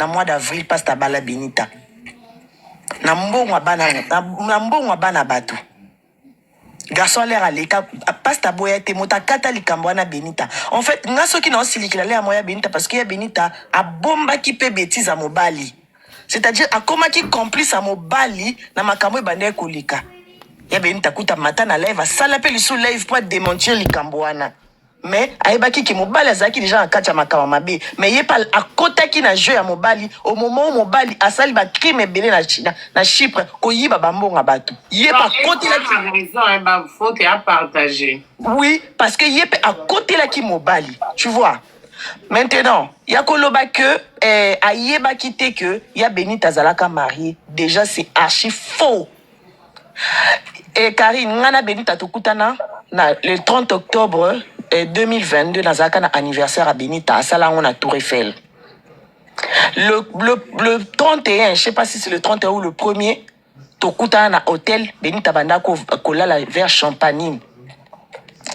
na mois d'avril pasta bala Benita. Na mbongo bana bato. Garçon l'air à l'écart, pasta boya te mota kata likambwana Benita. En fait, nga soki na osilikila le moya Benita parce que ya Benita a bomba ki pe bêtise à mobali. C'est-à-dire a koma ki complice à mobali na makambo e bande kolika. Ya Benita kuta mata na live, sala pe lisu live pour démentir likambwana. Mais aibaki ki mobali azaki déjà en kacha makama mabe. Mais yé pas à kota ki na jeu ya mobali au moment où mobali asali ba crime belé na Chypre ko yiba bambonga batu. Yé pas côté là qui raison hein bah faut qu'il a partagé. Oui, parce que yé à côté là qui mobali. Tu vois. Maintenant, ya koloba que ayeba kité que ya Benita zalaka marié. Déjà c'est archi faux. Et Karine ngana Benita tukutana na le 30 octobre 2022 dans un anniversaire à Benita à Salon à Tour Eiffel. Le 31, je sais pas si c'est le 31 ou le 1er, Tokuta na hôtel Benita Bandako Kolala vers Champagne.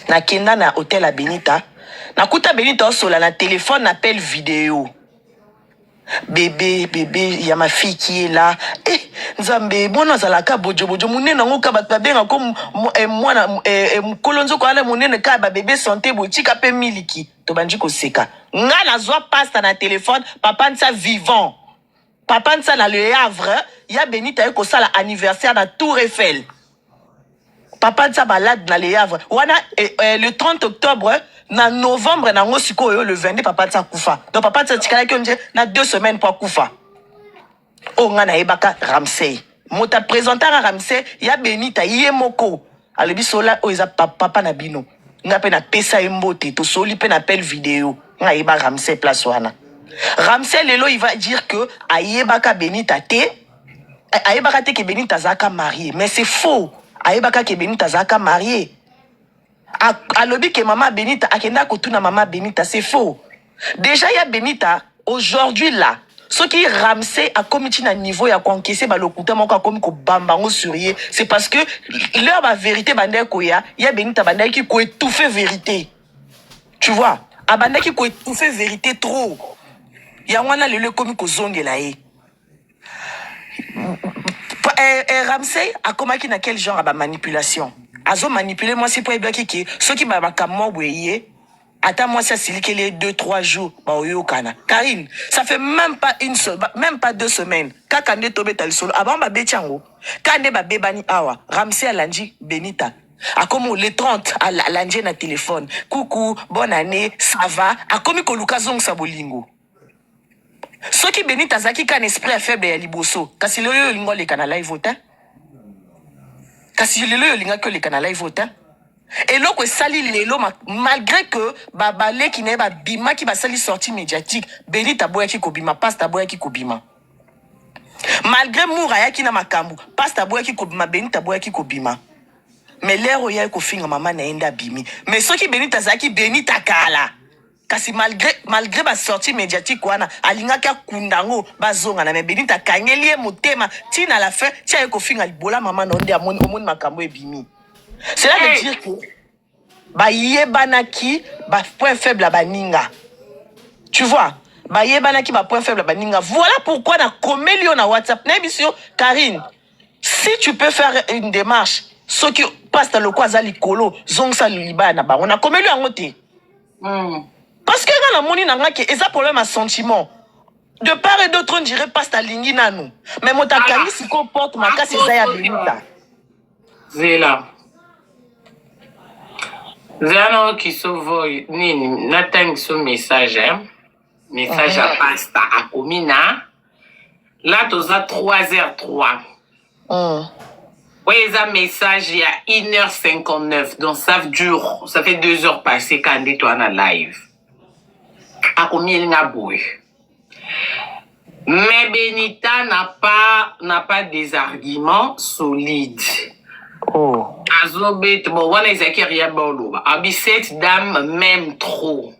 Na kenda na hôtel à Benita. Na kuta Benita sola na téléphone appel vidéo. Bébé, il y a ma fille qui est là. Eh, Nzambe, moi nazalaka bojo munene ngoka babenga comme moi na kolonzo ko ala munene ka ba bébé santé botika pe miliki. To banji ko seka. Nga na zwa pasta na téléphone, papa nsa vivant. Papa nsa na le Havre, ya Benita ko sala anniversaire na Tour Eiffel. Papa nsa balade na le Havre. Wana le 30 octobre na novembre na ngosiko yo le 22 papa nsa kufa. Donc papa nsa tikala ki onje na 2 semaines pour kufa. O nga na ebaka Ramsey. Mota présenter à Ramsey, ya Benita yemoko. Alebi sola o eza papa na bino. Nga pe na pesa embote to soli pe na appel vidéo. Nga eba Ramsey place wana. Ramsey lelo il va dire que ayebaka Benita te ayebaka te que Benita zaka marié, mais c'est faux. Ayebaka que Benita zaka marié. Alobi que maman Benita akenda kotuna maman Benita, c'est faux. Déjà ya Benita aujourd'hui là ce qui Ramsey a commis un niveau ya encaissé ba lokuta moko comme ko bambango surier, c'est parce que leur ba vérité bande koya ya Benita bande qui ko étouffer vérité. Tu vois, a bande qui ko étouffer vérité trop. Ya wana le komi ko zongela e. Ramsey a commis na quel genre ba manipulation. Azo manipuler moi c'est pour bien qui ceux qui ba kamo boyé. Attends, moi, ça, c'est les 2-3 jours. Karine, ça fait même pas une seule, même pas 2 semaines. Quand Kande tobe tal solo, avant ma bétiango. Kande ba bebani awa. Ramsey Alanji Benita. A comme les 30 à l'ange na téléphone. Coucou, bonne année, ça va. A comme koluka zong sabolingo. Ce qui Benita zaki kan esprit faible ya liboso. Kasi lelo lingo le kana live vote. Kasi lelo linga que le kana live vote. Et là, sali lelo malgré que babale qui n'est pas bima qui va sali sortie médiatique, Benita boya qui kobima, pasta boya qui kobima. Malgré mouraya qui na makambu, pasta boya qui kobima, Benita boya qui kobima. Mais l'air oya ko finga maman na enda bimi. Mais ce qui Benita zaki Benita kala. Kasi malgré ba sortie médiatique wana, alinga ka kundango bazonga na mais Benita kangelie motema, tina la fin, tia ko finga libola maman na onde amoni makambo e bimi. Cela veut dire que ba yebanaki ba point faible à baninga. Tu vois, ba yebanaki ba point faible à baninga. Voilà pourquoi na comélio na WhatsApp na bisio Karine. Si tu peux faire une démarche, ce qui passe dans le kwazali kolo, zongsa libana ba on a comélio ngote. Parce que dans la moni nanga que eza problème à sentiment. De part et d'autre on dirait passe ta lingi nanu. Mais motakani si comporte makasi zaya Benita. Zela. Zano qui sauve nini n'atteint son message message à pasta à Komina là tous à 3h03 oui ça message il y a 1h59 donc ça dure ça fait 2 heures passées quand on est en live à Komina n'a boué mais Benita n'a pas des arguments solides. Oh. Azobet, bon, on est rien bon. Abi cette dame même trop.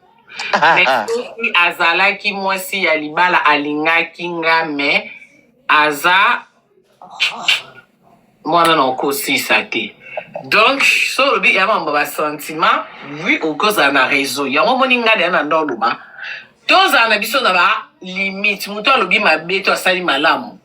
Mais si Azala qui moi si alibala alinga kinga mais Aza moi non aussi ça té. Donc so le y a mon sentiment oui au cause on a réseau. Y a mon moninga de na ndoluba. Tous en abiso na ba limite moto alobi mabe to asali malamu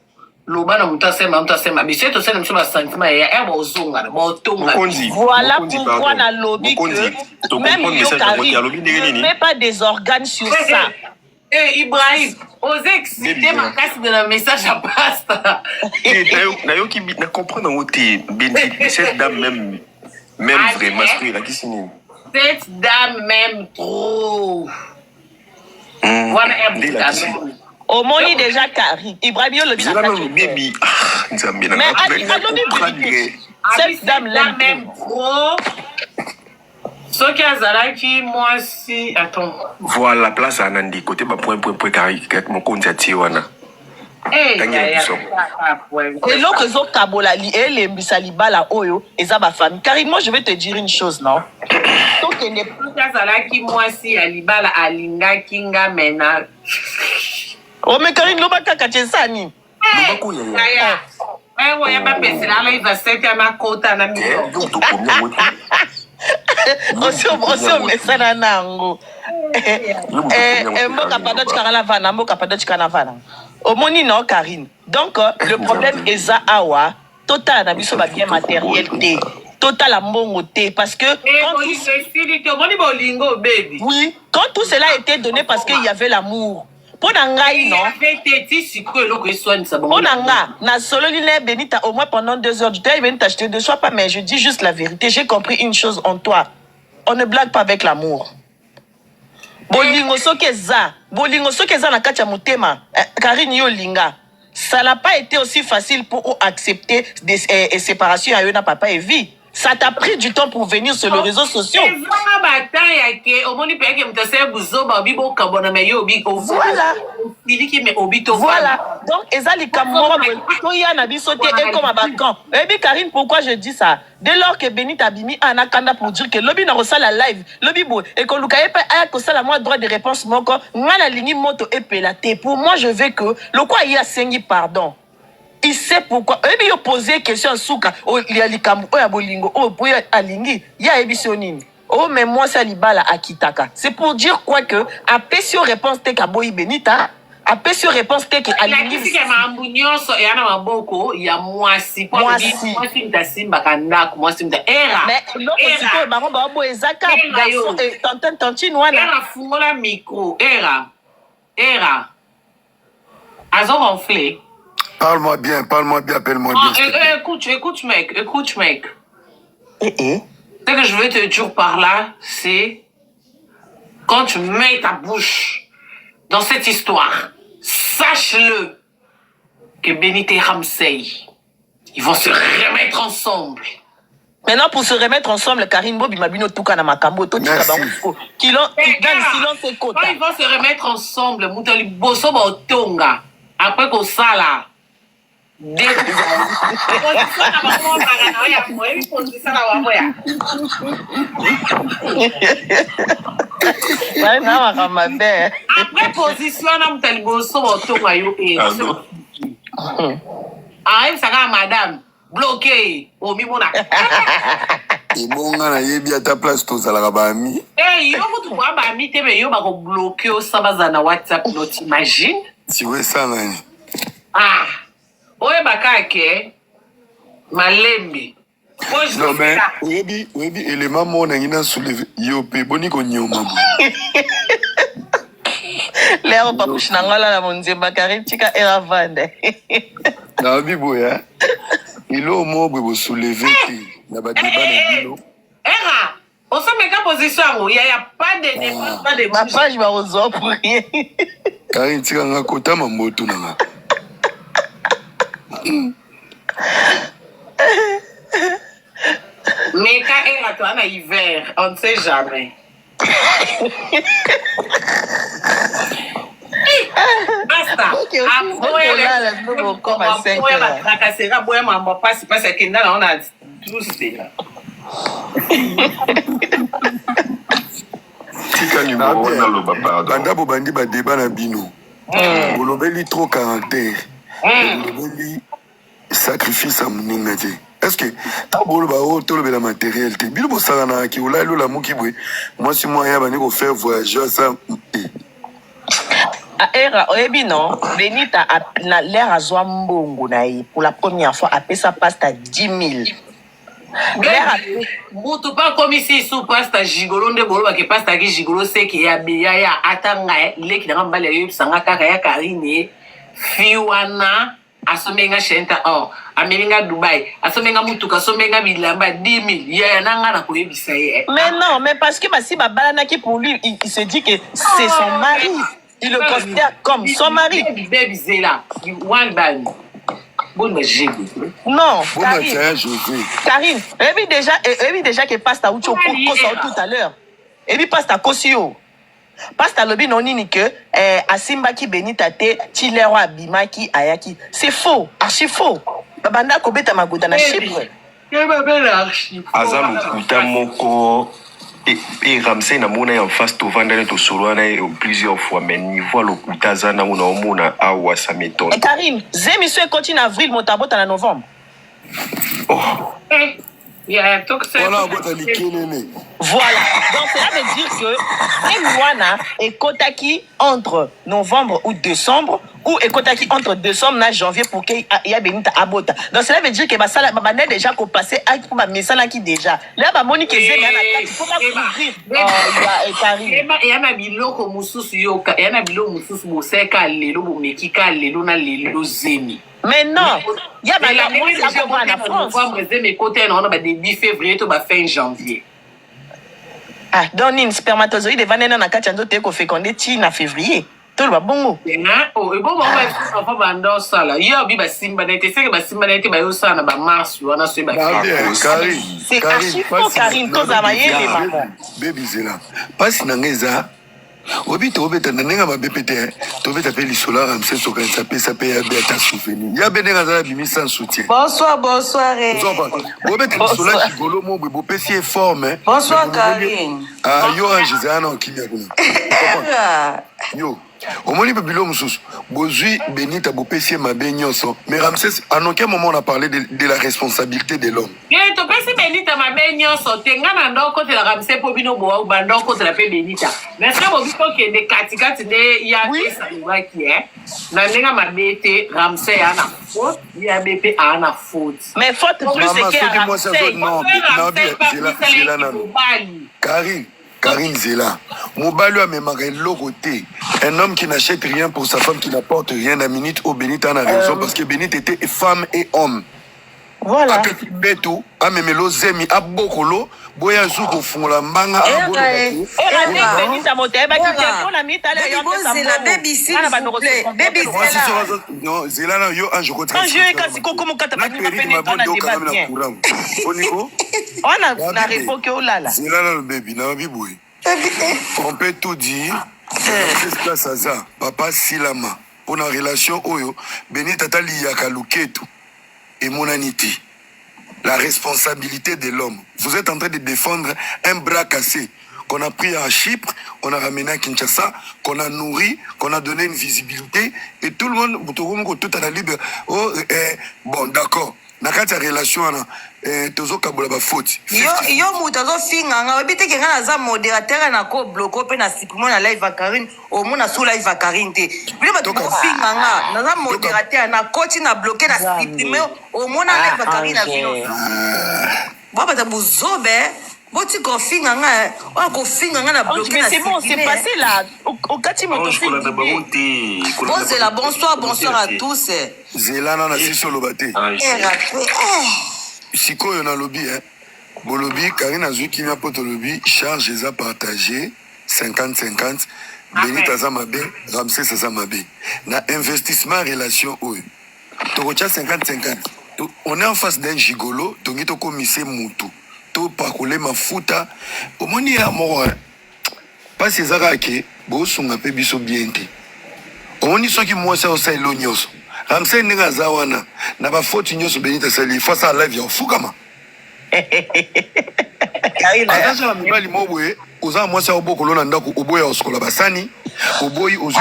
loba na moto asema mais c'est to sena mso ba sentiment ya bozonga na botonga. Voilà pourquoi na lobby que même yo Karim ne met pas des organes sur ça. Ibrahim, osez exciter ma casse de la message à pasta. Nayo qui na comprendre en côté cette dame même vrai masculin là qui signe. Cette dame même trop. Voilà un au moni déjà Karim Ibrahim yo lobby mais cette dame là même trop. Ce qui a Zalaki, moi si. Attends. Voilà la place à Nandi, côté ma point carré, mon compte à Tiwana. Et l'autre zo kabola li et les misalibala oyo et ça ma famille. Karim, moi je vais te dire une chose, non? Donc il n'est plus qu'à Zalaki, moi si alibala alinga kinga mena. Oh mais Karim, no ba kaka chesani. Ouais, pas pensé là, il va se faire ma côte à la maison. Osio mesana nango mboka pada chikana vana mboka pada chikana vana omoni no Karine. Donc le problème est ça awa total na biso ba bien matériel té total mbongo té parce que oui quand tout cela était donné parce qu'il y avait l'amour. Ponangai non. Ponanga na solo line Benita au moins pendant 2 heures du temps il vient t'acheter de sois pas mais je dis juste la vérité. J'ai compris une chose en toi. On ne blague pas avec l'amour. Bolingo sokeza na kacha mutema Karine yo linga. Ça n'a pas été aussi facile pour accepter des séparations à na papa et vie. Ça t'a pris du temps pour venir sur les réseaux sociaux. Voilà. Voilà. Donc, et Karine, pourquoi je dis ça? Dès lors que Benita Bimi a Anakanda pour dire que Lobby n'a reçu la live, Lobby Bo, et que Luka Epe a que la moi droit de réponse, moko, la ligne moto epelate. Pour moi, je veux que le quoi il a saigné pardon. Il sait pourquoi. Et bien, il posé question à Souka. Oh, il y a l'ikamu, oh, il y a bolingo, oh, il y a alingi, il y a ebisonine. Oh, mais moi, ça libala à Kitaka. C'est pour dire quoi que, à Pessio réponse te kaboyi Benita, à Pessio réponse te que alingi. Il y a mambunyoso, il y a mamboko, il y a moisi. Moisi, m'tasimba kandak, moisi m'ta era. Mais l'autre, c'est que, baron, baron, ezaka, garçon, tantin, tantine, wana. Era, fungola micro, era. Azo ronflé. Parle-moi bien, appelle-moi bien. Écoute, mec. Ce que je veux te dire par là, c'est quand tu mets ta bouche dans cette histoire, sache-le que Benita et Ramsey, ils vont se remettre ensemble. Maintenant, pour se remettre ensemble, Karine Bobi Mabino Tukana Makambo, qui dans le silence et côté. Quand ils vont se remettre ensemble, Moutali Bosso Tonga, après qu'on ça là. Après position na mtaliboso otonga yo ça va madame bloqué au mimona ebonga na yebi ata place tozalaka bami yo kutu kwa bami te me yo bako bloqué au sabaza na WhatsApp no t'imagine si we ça nani oye bakake malembi non mais oyebi élément mona ngina soulever yo pe boni ko nyoma Léo pakushina ngala la monzemba Karine tika era vande na biboya ilo mo bo soulever na ba débat na bino era on se met en position il y a pas de débat pas de ma page va aux autres pour rien Karine tika nga kota mamboto na nga mais quand elle a toi en hiver, on ne sait jamais. Basta. Après, banda bobandi badeba na bino bolobeli trop caractère bolobeli sacrifice à moninga te est-ce que tabolo ba o tolo bela matériel te bilo bosala na ki olalo la muki bwe moi si moi ya bani ko faire voyageur ça Era oyebi non Benita na l'air azwa mbongo na ye pour la première fois apesa pasta 10 000. Mutu pas comme ici sous pasta gigolo nde bolo ba ke pasta ki gigolo se ki ya biya ya atanga leki na mbale yo sanga kaka ya Karine fiwana asomenga shenta amelinga Dubai asomenga mutuka asomenga bilamba 10 000 ya nanga na koyebisa ye. Mais non, mais parce que si babalana qui pour lui il se dit que c'est son mari. Il le considère comme son mari. Baby Zela, one band. Bon, non, Karine, et déjà que pasta ou tout à l'heure. Et puis pasta kosio. Pasta lobi non ni que Asimba ki Benita te Chilero abimaki ayaki. C'est faux, archi faux. Babanda kobeta magoda na Chypre. Azalo kutamoko et Ramsey na mona en face to vendre to soloana plusieurs fois mais niveau le kutazana mona mona awa ça m'étonne. Karine, Zémission continue en avril motabota en novembre. Voilà, donc cela veut dire que Mwana est Kotaki entre novembre ou décembre ou est Kotaki entre décembre et janvier pour qu'il y ait Benita Abota. Donc cela veut dire que Basala Babane déjà qu'on passé à Messala qui déjà. Là Monique Zé il faut pas couvrir. Il y a un biloko mususu yoka, il y a un biloko mususu boseka lelo bomekika lelo na lelo zemi. Mais non, il y a la moitié en France. Mes côtés, on a début février, tout fin janvier. Ah, donc une spermatozoïde va naître dans la cachando te ko fécondé ti en février. Tout le bon. Oh, et bon, on va faire vendre ça là. Il y a bi ba simba nete, c'est que ba simba nete ba yo ça na ba mars, on a ce ba. C'est archi faux Karine, to za maye les mamans. Baby Zela. Pas nangeza. Obi to beta nanenga mabepete to beta pe lisola Ramsey soka ça pe ya beta souvenir ya benenga za bimi sans soutien. Bonsoir Obeta lisola gigolo mo bo pesi forme. Bonsoir Karine. Ah yo ange za na okimia kuna. Yo omoni pe bilo mususu bozui Benita bo pesi mabe nyonso mais Ramsey en aucun moment on a parlé de la responsabilité de l'homme. Et to pesi Benita mabe nyonso tenga na ndoko te la Ramsey po bino bo ba ndoko te la pe Benita. Mais ça bo bito ke de katikati de ya pesa wa ki na nenga mabete Ramsey ana faute ya BP ana faute. Mais faute plus c'est que Ramsey. Non, Karine Zela, Mobali a même logoté. Un homme qui n'achète rien pour sa femme, qui n'apporte rien à minute au Benita a raison parce que Benita était femme et homme. Voilà. Petit beto, a même zemi, a bokolo, boya zuko fungola manga a bolo. Benita moteba qui on a mis à la baby s'il vous plaît. Baby Zela. Non, Zela na yo ange ko quand je kasi ko comme kata bani mapene tona débat bien. Oniko? On a répondu que là. Zela na le baby na biboui. On peut tout dire. C'est ça. Papa Silama. Pour la relation oyo, Benita tali yakaluketu. Et mon anité. La responsabilité de l'homme. Vous êtes en train de défendre un bras cassé qu'on a pris à Chypre, qu'on a ramené à Kinshasa, qu'on a nourri, qu'on a donné une visibilité. Et tout le monde, tout à la libre. Oh, bon, d'accord. Nakati relation tozo kabola ba faute. Yo mutazo finga nga obite ke nga za modérateur na ko bloquer pe na supprimer na live à Karine au mona sous live à Karine te. Bile ba to finga nga na za modérateur na coach na bloquer na supprimer au mona live à Karine na vino. Baba ta buzobe boti ko finga nga o ko finga nga na bloquer na. C'est bon, c'est passé là. Au kati moto bonsoir à tous. Zela na si sur le baté. Siko yo na lobby Bolobi Karine azuki na poto lobby charge les a partagé 50-50 Benita Zamabe Ramsey Zamabe na investissement relation oyo tokocha 50-50 on est en face d'un gigolo tongi to commisser mutu to pakole mafuta omoni ya moko pas ces arake bo sunga pe biso biente omoni soki mwasa osa elonyoso Ramsey ninga zawana na ba faute nyoso Benita sali face à live ya fukama Akaza la mibali mobwe oza mwasa obokolo na ndako oboya oskola basani oboyi ozu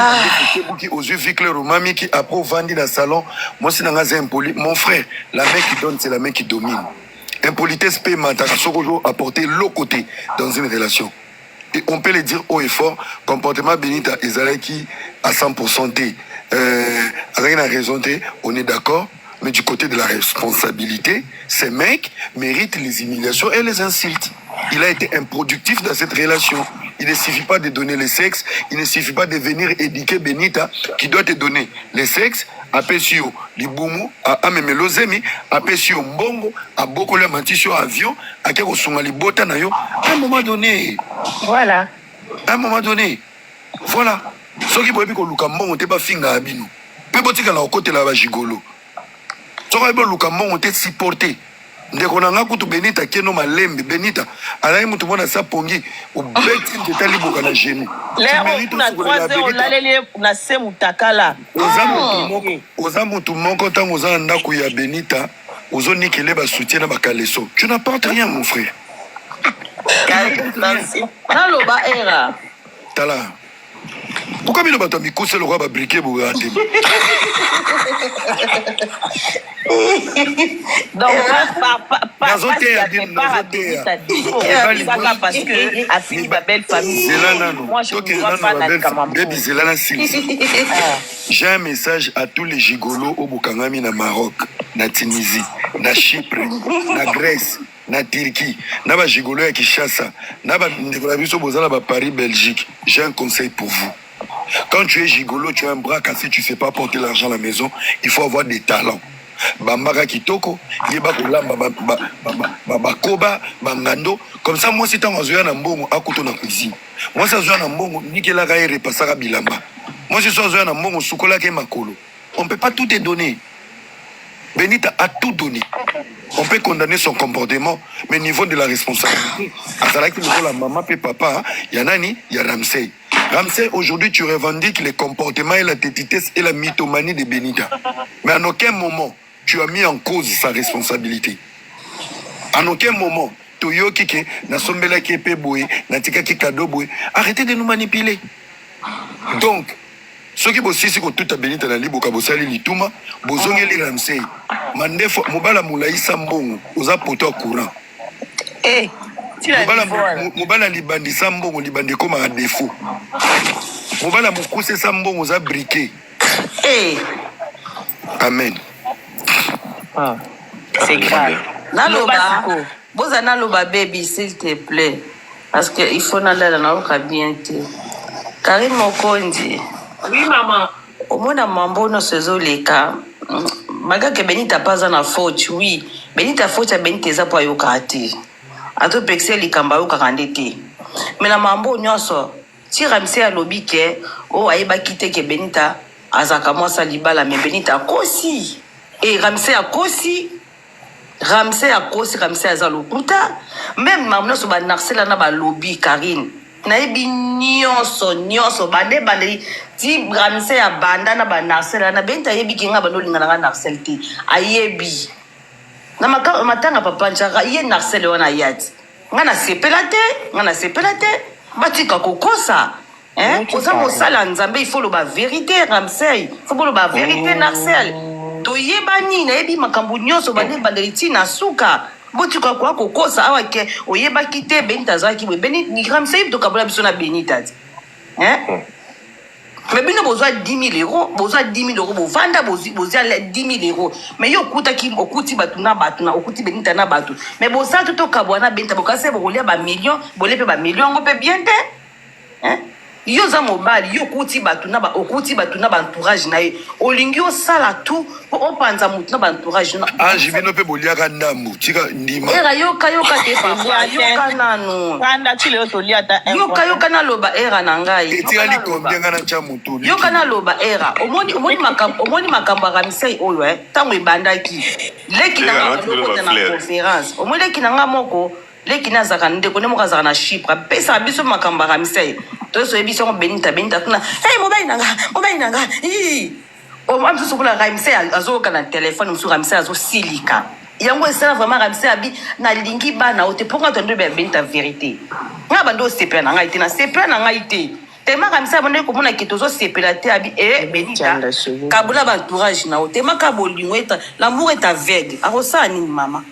ozu vicle romami qui après vandi dans salon moi c'est nanga impoli mon frère la main qui donne c'est la main qui domine impolitesse peut m'attaquer soko apporter l'autre côté dans une relation Et on peut le dire haut et fort, comportement Benita Ezalaki à 100% T. Avec la raison T, on est d'accord, mais du côté de la responsabilité, ces mecs méritent les humiliations et les insultes. Il a été improductif dans cette relation. Il ne suffit pas de donner le sexe, il ne suffit pas de venir éduquer Benita qui doit te donner le sexe, apesio libumu, a memelozemi, apesio mbongo, a boko le mati sur avion, a keko sunga libota na yo. À un moment donné. Voilà. À un moment donné. Voilà. Ce qui peut être que le Lukambo, on ne pas finga abino. Peut-être que la côté là-bas gigolo. Ce qui peut être que le Lukambo, on t'a supporté. Ndeko nanga kutu Benita keno malembe Benita alaye mutu mwana sa pongi au beti ndetali boka na gene l'air na 3 heures lalele na se mutakala oza mutu moko tango oza ndako ya Benita ozo nikele ba soutien na bakaleso tu n'apportes rien mon frère naloba era tala pourquoi bino bato mikuse le roi ba briquer boka te donc parce que a fini ma belle famille. Moi je ne vois pas j'ai un message à tous les gigolos au Bukangami na Maroc, na Tunisie, na Chypre, na Grèce, na Turquie, na ba gigolo ya Kinshasa, na ba ndekolabiso bozala ba Paris Belgique. J'ai un conseil pour vous. Quand tu es gigolo, tu as un bras cassé, tu ne sais pas porter l'argent à la maison, il faut avoir des talents. Bambara kitoko, yeba kolamba bakoba, bangando. Comme ça, moi, c'est un zoya na mbongo, akuto na cuisine. Moi, c'est un zoya na mbongo, nikela gaye repasara bilamba. Moi, c'est un zoya na mbongo, sukola ke makolo. On ne peut pas tout te donner. Benita a tout donné. On peut condamner son comportement, mais au niveau de la responsabilité. À qui la maman et papa, il y a Nani, il y a Ramsey. Ramsey, aujourd'hui, tu revendiques les comportements et la tétitesse et la mythomanie de Benita. Mais en aucun moment, tu as mis en cause sa responsabilité. En aucun moment, Toyoki ke na sombela ki epe boye, na tika ki kado boye. Arrêtez de nous manipuler. Donc, ceux qui bossent ici, tout a Benita na libo kabosali lituma, bozongeli Ramsey. Mandefo, mobala moulaïsa mbongo, oza poto courant. Eh, mobala libandi sambongo libandi koma à défaut. Mobala mokuse sambongo oza briqué. Eh. Amen. Ah, c'est grave. Naloba, boza naloba baby s'il te plaît, parce que il faut nalala na oka bien te. Karim Mokondi. Oui maman. Au moins mambo no sezo leka. Maga ke Benita pas na faute, oui. Benita faute Benita eza po yokati. Ato pexé likamba yokakande te. Mais na mambo nyonso, ti Ramsey alobi ke o ayeba kite ke Benita azaka mwasa libala me Benita kosi. Et Ramsey a kosi. Ramsey aza lokuta. Même mamno so ba narsela na ba lobby Karine. Na ebi nyonso bande ti Ramsey a banda na ba narsela na Benita yebi kinga ba no linga na narsel te. Ayebi. Na matanga papa nchaka ye narsel wana yati. Ngana sepela te. Batika kokosa. Hein? Oza mosala nzambe il faut le ba vérité Ramsey. Il faut le ba vérité narsel. Toyeba nini ebi makambo nyonso bande bandeli na suka botuka kwa kokosa awa ke oyeba kite Benita zaki we Benita Ramsey to kabola biso na Benita hein mais bino bozwa 10 000 euros bozwa 10 000 euros bovanda bozia 10 000 euros mais yo okuti batu na okuti Benita na batu mais boza to kabwana Benita bokase bokolia ba million bolepe ba million ngo pe bien te hein yo za mobali yo okuti batu na entourage na ye olingi osala tout po opanza mutu na ba entourage na jibino pe boliaka ndambu tika ndima era yoka te papa yoka nanu kanda chile otolia ta yoka na loba era na ngai etika likombia ngana cha mutu yoka na loba era omoni makambo ya Ramsey oyo tango ebandaki leki na ngakota na conférence omoni leki na ngamoko leki na zaka ndeko ne moka zaka na Chypre pesa biso makambo ya Ramsey to so ebiso ngo Benita kuna hey mobile nanga o mamsu sukula Ramsey azoka na téléphone musu Ramsey azo silika yango esala vraiment Ramsey abi na lingi bana ote ponga to ndebe Benita vérité nga bando sepela na ngai te na sepela na ngai te tema Ramsey abonde ko mona kitozo sepela te abi Benita kabula ba entourage na ote maka bolingo eta l'amour est aveugle arosa ni mama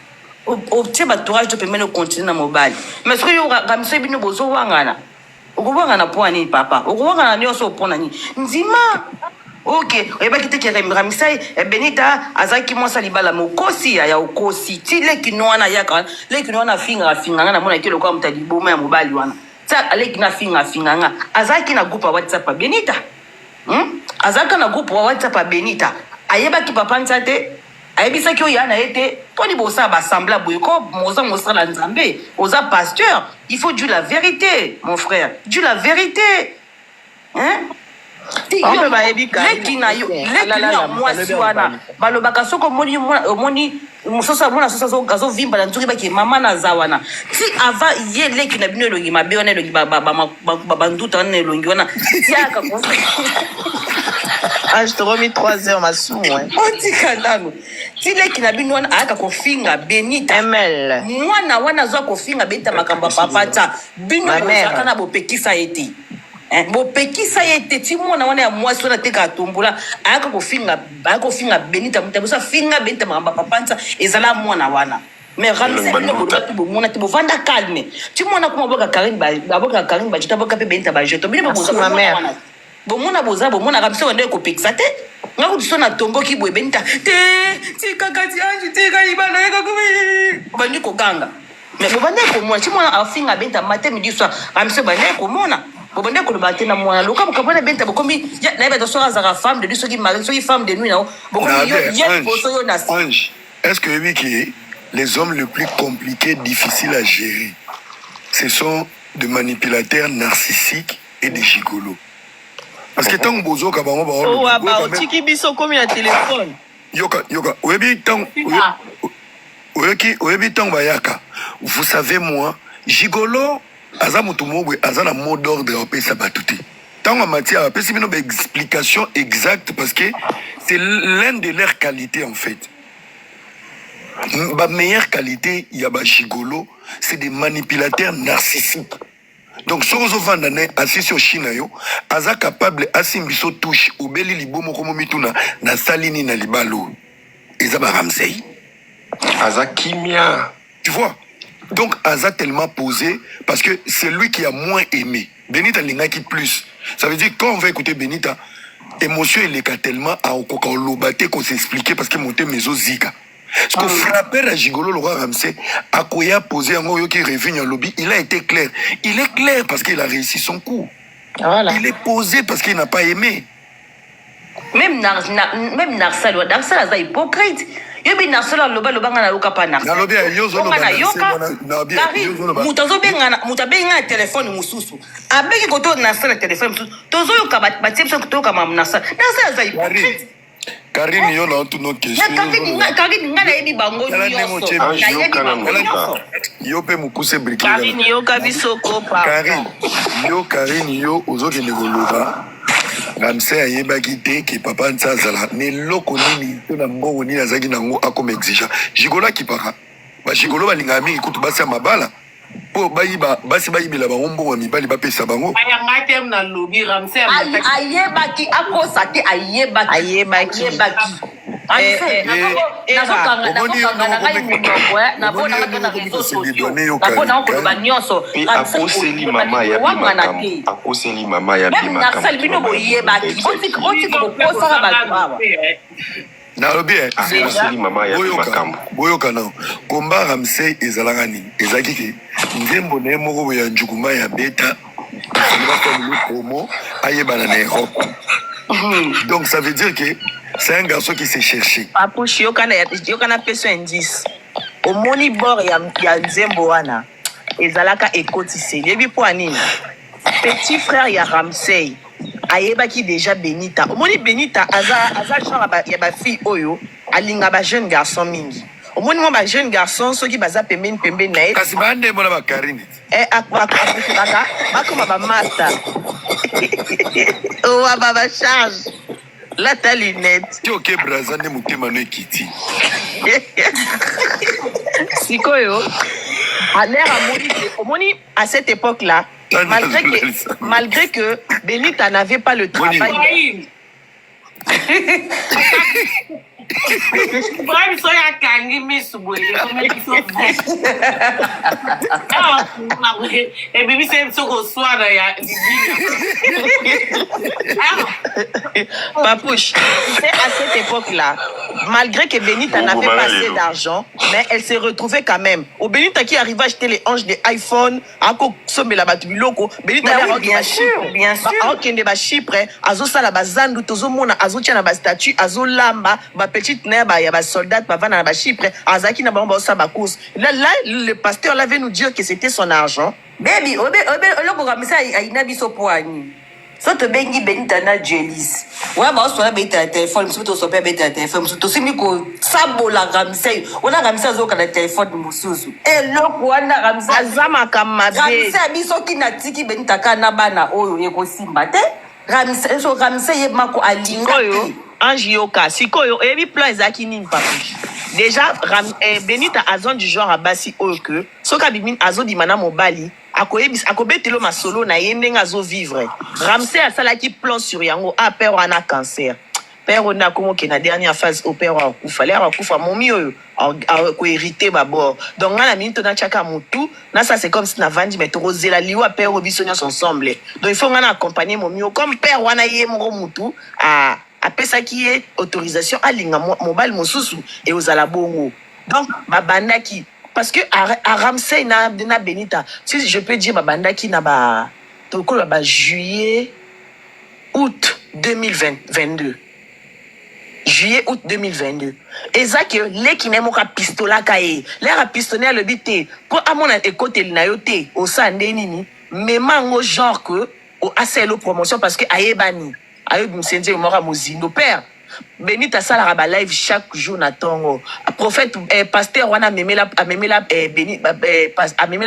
obtie ba entourage to pemene continuer na mobile mais ce que Ramsey bino bozo wangana okubanga na po ani papa okubanga na nyoso po nani nzima ok oyebaki te ke Ramsey Benita azaki mwasa libala mokosi ya okosi ti leki no wana yaka leki no wana finga na mona ke lokwa mutali boma ya mobali wana ta leki na finga azaki na groupe ya WhatsApp Benita azaka na groupe wa WhatsApp ya Benita ayebaki papa ntsate ayebisaki oyo yana ete poni bosa basambla boyeko moza mosala nzambe oza pasteur il faut dire la vérité mon frère dire la vérité hein leki na yo leki na mwasi wana balobaka soko omoni mososa mwana sosa azovimba na nzoki baki mama na za wana ti ava ye leki na bino elongi mabe wana elongi banduta wana elongi wana tiaka je te remis 3 heures masumu otika ndano ti leki na bino wana ayaka kofinga Benita ml mwana wana azwa kofinga Benita makambo ya papa ta bino bozaka na bopekisa ete bopekisa ete ti mwana wana ya mwasi wana teka atombola ayaka kofinga Benita mutabusa finga Benita makambo ya papa nta ezala mwana wana mais Ramsey bino bolobaki bomona te bovanda calme ti mwana kuma aboka Karine bajeto aboka mpe Benita bajeto bino wana bomona boza bomona Ramsey wande kopekisa te nga kuti so na tomboki boye Benita te tikaka ti anji tika ibana yeka kubi bandi kokanga mais bobande komona ti mwana afinga Benita matin midi soir Ramsey bande komona bobande koloba te na mwana loka bokabona Benita bokomi nayeba to so azaka femme de lui soki mari soki femme de nuit nao bokomi ye poso yo na Ange, est-ce que oui que les hommes les plus compliqués, difficiles à gérer, ce sont des manipulateurs narcissiques et des gigolos? Parce que tant que bozo kabamo ba oh aba otiki biso komi na téléphone yoka oyebi tant oyebi tant bayaka vous savez moi gigolo aza mutu mobwe aza na mot d'ordre opesa batuti tant en matière apesi bino ba explication exacte parce que c'est l'un de leurs qualités en fait. La meilleure qualité il y a ba gigolo c'est des manipulateurs narcissiques. Donc, si vous avez assis sur China, aza capable asimbiso touche ou beli libomo komo mituna na salini na libalo. Ezaba Ramsey. Aza kimia. Tu vois? Donc, aza tellement posé parce que c'est lui qui a moins aimé. Benita l'ingaki plus. Ça veut dire quand on va écouter Benita, émotion il est tellement à okoka olobate qu'on s'expliquer parce que monter meso zika. Ce que frapper à Gigolo le roi Ramsey a koya posé un mot qui revient au lobby, il a été clair. Il est clair parce qu'il a réussi son coup. Voilà. Il est posé parce qu'il n'a pas aimé. Même Narsal est hypocrite. Yobi Narsal loba ngana loka pa Narsal. Na lobi yozo loba na mutazo benga téléphone mususu. Abeki koto Narsal téléphone mususu. Tozo yoka batipso kutoka mam Narsal. Narsal est hypocrite. Karine yo na tout notre question. Karine ngana yebi bango nyonso. Yo pe mukuse briquet. Karine yo kabisoko pa. Karine yo ozoki ngoloba. Ramsey ayebaki te ke papa ntsazala ne loko nini to na mbongo nini azaki nango akoma exigent. Jigola kipaka. Ba jigolo balinga mingi kutu basi mabala. Po basi bayibela bango mbongo mibali bapesa bango. Ayangate na lobby Ramsey ayebaki akosa te ayebaki akoseli mama ya boyoka na komba Ramsey ezalaka nini ezalaki ke nzembo na ye moko boya njukuma ya beta promo ayebana na Europe. Donc ça veut dire que c'est un garçon qui s'est cherché. Papushi yokana peso indice omoni bord ya nzembo wana ezalaka ekotiseli yebi po anini petit frère ya Ramsey ayebaki déjà Benita omoni Benita aza genre ya ba fille oyo alinga ba jeune garçon mingi omoni mo ba jeune garçon soki baza pembeni na ye kasi bande mona ba Karine akaka bakoma ba master owa baba charge la ta lunette ti oke braza nde motema no ekiti sikoyo à l'air omoni à cette époque là malgré que Benita n'avait pas le travail Bravo, so ya kangi miss boy. Et baby c'est so go soir ya. Papouche, c'est à cette époque-là, malgré que Benita n'avait pas assez d'argent, mais elle s'est retrouvée quand même. Au Benita qui arrivait à acheter les hanches des iPhone, encore somme la batu biloko, Benita oui, bien sûr, bien sûr. Okende ba Chypre, azo sala bazandu tozo mona azo tia na ba statue, azo lamba ba petite neba ya ba soldat ba vana na ba Chypre, azaki na ba sa ba course. Là le pasteur l'avait nous dire que c'était son argent. Baby, oloko kamisa aina biso poani. So to bengi Benita na jealous. Wa ba so na Benita téléphone, so to so pe Benita téléphone, so to simi ko sabola kamisa. Ona kamisa zo kana téléphone mususu. Eloko wana kamisa Azama kamabe. kamisa biso kinatiki Benita kana bana oyo ekosimba te. Kamisa ye mako alinga. Sikoyo, Ange Yoka, Sikoyo, ebi plan ezaki nini Papouche. Déjà, Benita azon du genre à basi oke, soka bimin azo di mana mobali, akobetelo masolo na yende azo vivre. Ramsey asalaki plan sur yango, père wana cancer. Père ona komo ke na dernière phase au père wa kufa. L'air wa kufa momi oyo, ko hérité babord. Donc na minute na chaka mutu, na ça c'est comme si na vandi mais toro zela liwa père obisonya ensemble. Donc il faut ngana accompagner momi comme père wana ye mo mutu a apesaki ye autorisation alinga mobile mosusu et ozala bongo. Donc babandaki parce que à Ramsey na Benita, si je peux dire babandaki na ba tokolo ba juillet août 2022. Juillet août 2022. Et ça que les qui n'aiment pas pistola kaye, les pistonner le bité pour à mon écoute na yote au sandé nini, mais mango genre que au ACLO promotion parce que ayebani ayob msenze mora mozindo père Benita sala ba live chaque jour na tongo prophète pasteur wana memela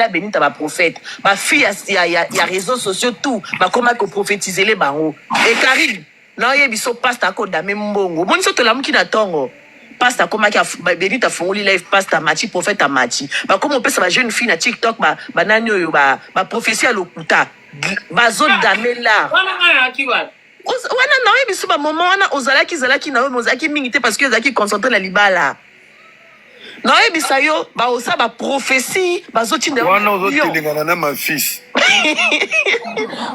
Benita ba prophète ba fille ya réseaux sociaux tout ba comment que prophétiser les bango et Karine non ye biso pasteur ko dame mbongo boni so to lamuki na tongo pasteur comment que Benita fongoli live pasteur Machi prophète Machi ba comment on peut ça ba jeune fille na TikTok ba nani oyo ba prophétie à lokuta ba zone dame là wana na oyebi so bamoma wana ozalaki na oyo ozalaki mingi te parce que ozalaki concentré na libala na oyebisa yo baosa baprophétie bazotindela wana ozotelengana na mafils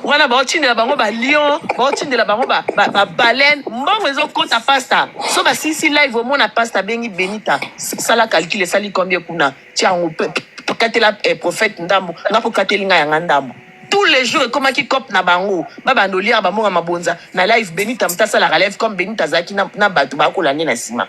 wana baotindela bango balion baotindela bango babaleine mbongo ezokota pasta so basisi live omona pasta bengi Benita sala calcul esali combien kuna tiango katela prophète ndambo nga po katelinga yanga ndambo tous les jours comment qui cop na bango ba bandolia ba monga mabonza na live Benita mtasa la live comme Benita zaki na batu ba kolane na sima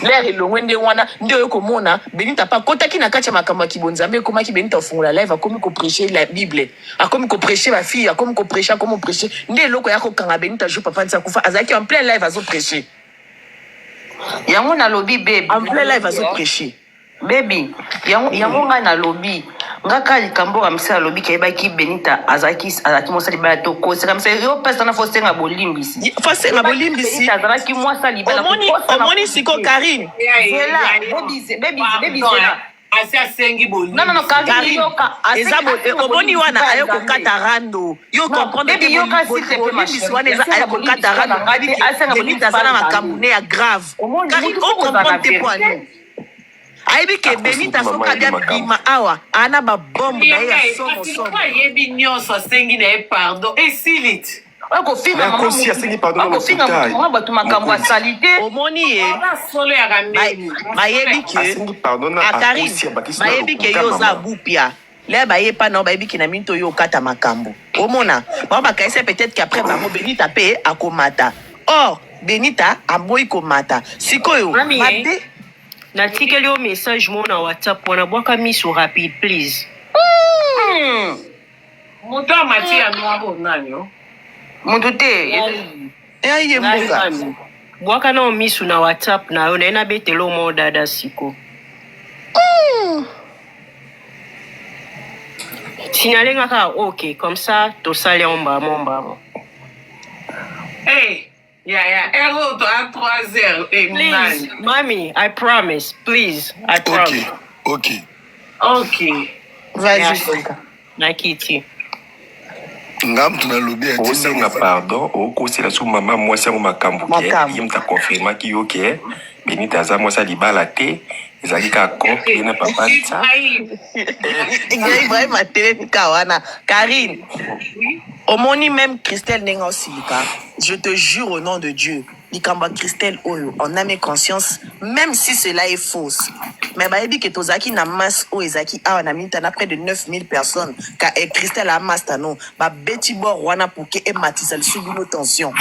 l'air elongwe nde wana ndio yoko mona Benita pa kota ki na kacha makamba ki bonza mbe comment ki Benita fungula live akomi ko prêcher la Bible akomi ko prêcher ma fille akomi ko prêcher comment prêcher nde loko yako kanga Benita jo papa nsa kufa azaki en plein live azo prêcher yango na lobby baby en plein live azo prêcher baby yango nga na lobby ngaka likambo kamisa lobby kayebaki Benita azaki mosali bala to kosa kamisa yo pesa na fosenga bolimbisi azalaki mwasa libala omoni siko Karine baby asi asengi boli non Karine eza omoni wana ayo kokata rando yo comprendre que bolimbisi wana eza ayo kokata rando Benita aza na makambo ne ya grave Karine o comprendre te poano aibi ke Benita soka bia bima awa ana ba bombe na ya somo yebi nyonso asengi na ye pardon esilit okofinga mama bato makambo ya salite omoni ye solo ya rameni bayebi ke Karine bayebi ke yo za bupia le baye pa na bayebi ke na minto yo kata makambo omona ba bakaisa peut-être qu'après bango Benita pe akomata or Benita aboyi komata sikoyo mate natikeli yo message mo na WhatsApp wana bwaka miso rapide please moto amati ya noabo nanyo mutu te ye mboka bwaka na miso na WhatsApp na yo na betelo mo dada siko signalenga ka ok comme ça to sali mbamo hey yeah, Error à 3h et please, mommy, I promise, please, I promise. Okay. Vas-y. Nakiti. ngam tunalobi osenga pardon okosela so mama mwasi yango makambo ke ye muta confirmaki yo ke Benita aza mwasi libala te ezalaki kaka kope ye na papa nsa Ibrahim atelemi kawana. Karine, omoni même Christelle ndenge osilika. Je te jure au nom de Dieu, likamba Christelle oyo en âme et conscience, même si cela est fausse. Mais bayebi ke tozaki na masse o ezaki awa na minta na près de 9000 personnes ka Christelle a masse tano ba beti bor wana pour que e matisa le subino tension.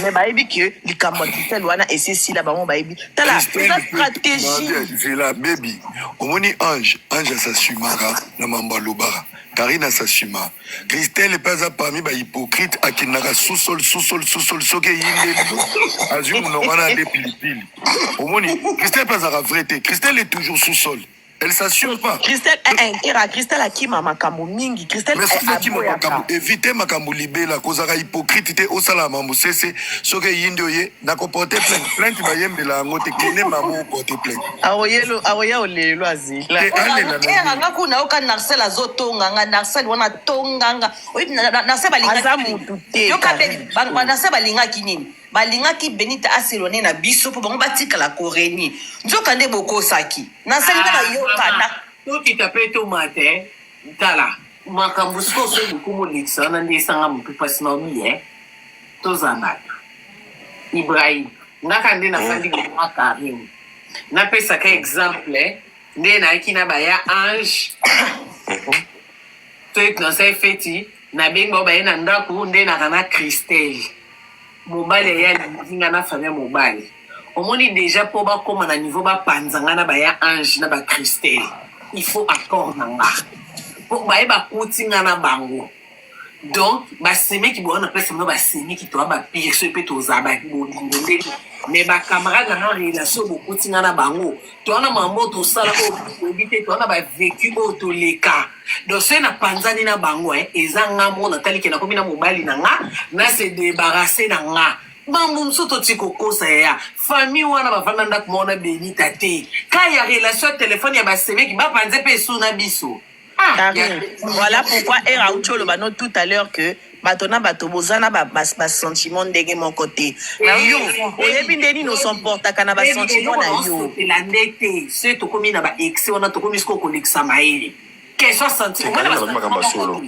Mais bayebi ke likamba Christelle wana et c'est si là ba mon bayebi. Tala sa stratégie. J'ai la baby. Omoni ange s'assumara na mamba lobara. Karina s'assuma. Christelle est pas parmi ba hypocrite akinaka sous-sol soke yinde. Azum normana des pilipili. Omoni Christelle pas à vrai. Christelle est toujours sous-sol. Elle s'assure pas. Christelle Christelle a qui mama kambo mingi. Christelle a qui mama kambo éviter makambo libela kozaka hypocrite te osala mambo sese soke yindo ye na ko porter plainte ba yembela ngote kene mamo porter plainte. Awoya olelo azila. Nga kuna oka Narcel azotonga nga Narcel wana tonganga. Oyi Narcel balinga. Azamutu te. Yoka be Narcel balinga kinini. Balingaki Benita aselone na biso po bango batika la koreni nzoka nde bokosaki na salinga na yoka to kitape to matin tala makambo so so bukumo litsana ndi sanga mutu pasina mi to zanaka Ibrahim ngaka ndi na fandi kwa Karim na pesa ka exemple ndi na ikina ba ya ange to ik na sai feti na bengo ba ina ndaku ndi na kana Christelle mobile ya linga na famille mobile omoni déjà pour ba comme na niveau ba panzanga na ba ya ange na ba Christelle il faut accord na nga pour ba kutinga na bango donc ba semi ki bona pesa no ba semi ki to ba pire so pe to za ba bonde mais ba camarade na relation bo kutinga na bango to na mambo to sala ko éviter to na ba vécu ko to leka donc c'est na panzani na bango ezanga mona talike na komina mobali na nga na se débarrasser na nga mambo msoto tiko kosa ya famille wana bavanda ndako mona Benita te ka ya relation téléphone ya ba semi ki ba panze pe suna biso. Voilà pourquoi Era Ucholo bano tout à l'heure que batona bato bozana ba sentiment ndenge mon côté. Yo, oyebi ndeni no comporta kana ba sentiment na yo. La ndete, c'est to komi na ba ex on a to komi sko koleksa maele. Que soit sentiment na solo.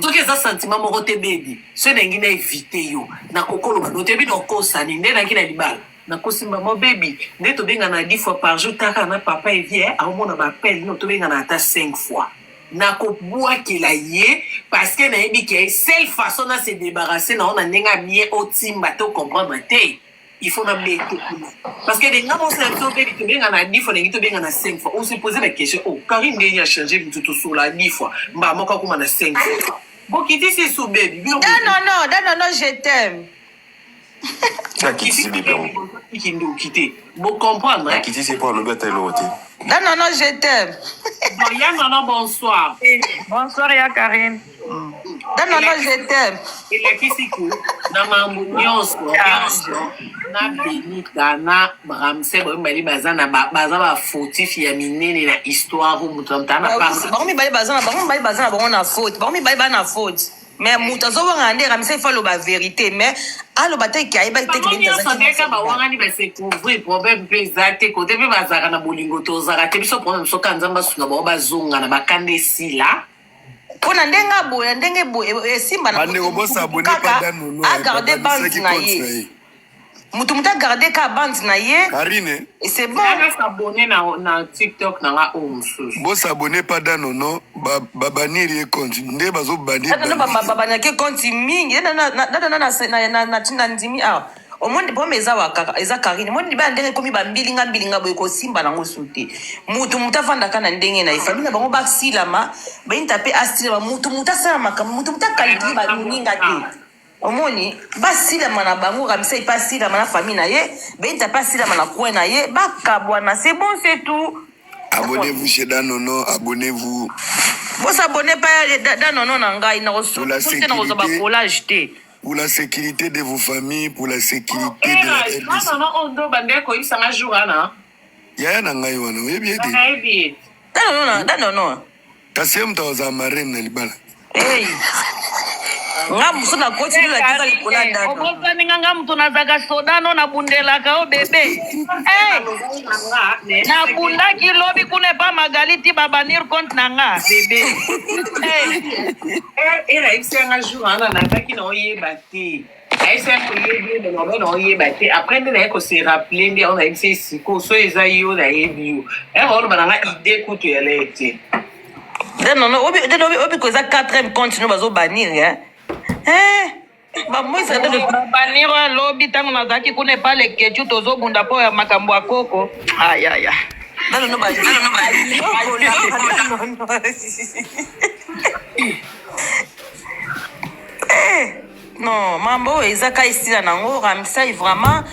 To ke za sentiment mo rote baby. Ce ndenge na éviter yo. Na kokolo ba no tebi no kosa ni ndena kina libala. Na kosimba mo baby nde to benga na 10 fois par jour taka na papa et vient a mona ba appel no to benga na ata 5 fois na ko bua ki la ye parce que na yebi ke seule façon na se débarrasser na on a nenga bien au timba to comprendre te il faut na bête parce que de nga mo se to baby to benga na 10 fois ngi to benga na 5 fois on se poser la question oh Karim Ndeni a changé tout sur la 10 fois mba moka kuma na 5 fois bon qui dit c'est sous baby non je t'aime. Qui c'est bébé? Qui nous quitter. Vous comprendre? Qui c'est pour le bête et l'autre? Non, je t'aime. Bonsoir. Bonsoir, ya Karine. Non, je t'aime. Et la qui c'est que, na mambo nyonso, na Benita, na Bramse, bali bazana ba fautif ya minene na histoire ou mutantana pas. Bami bali bazana bon na faute. Bami bali ba na faute. Mais mutazo wangande ramse fa lo ba vérité mais alo batay ki ayeba te ki ntaza ka ba wangani ba se couvrir problème pesate côté pe bazaka na bolingo to zaka te biso problème so kanza mbasuna ba zonga na bakande sila pona ndenga boya ndenge boye simba na ande obosa abonné pas dano a garder bande na ye mutu garder ka bande na ye Karine et c'est bon on s'abonner na TikTok na nga omsu bosa abonné pas dano non babanir ye compte nde bazo banir non babana ke compte mingi na tinda ndimi a omonde po meza waka eza Karine mondi ba ndenge komi ba mbilinga boye ko simba nango sute mutu mutavanda kana ndenge na ifamila bango ba silama ba intape asila mutu mutasala makam mutu mutakali ba ninga te omoni basilama na bango kamisa ipasilama na famille na ye benta pasilama na coin na ye bakabwana c'est bon c'est tout. Abonnez-vous chez Danono, abonnez-vous. Vous s'abonnez pas Danono na ngai na reçu na ba collage te pour la sécurité de vos familles, pour la sécurité de la RDC. Non ondo bande ko isanga jourana ya na ngai wana oyebi ete Danono kasi mta za marine na libala hey nga musu na koti lula tika likola ndano okosaninga nga mutu nazaka sodano nabundelaka o bebe nabundaki lobi kuna pa magaliti babanir compte na nga bebe erayebisi nga jour wana nazaki na oyeba te ayesaki koyebi yo lobe na oyeba te après nde naye kose rappele nde ao nayebisi esiko so eza yo nayebi yo oloba na nga ide kutu yalaye te obi koza 4e compte no bazobanir babanir alobi ntango nazalaki kuna epa leketu tozobunda mpo ya makambo ya koko ayaya non mambo oyo ezaka esila nango ramisa vraiment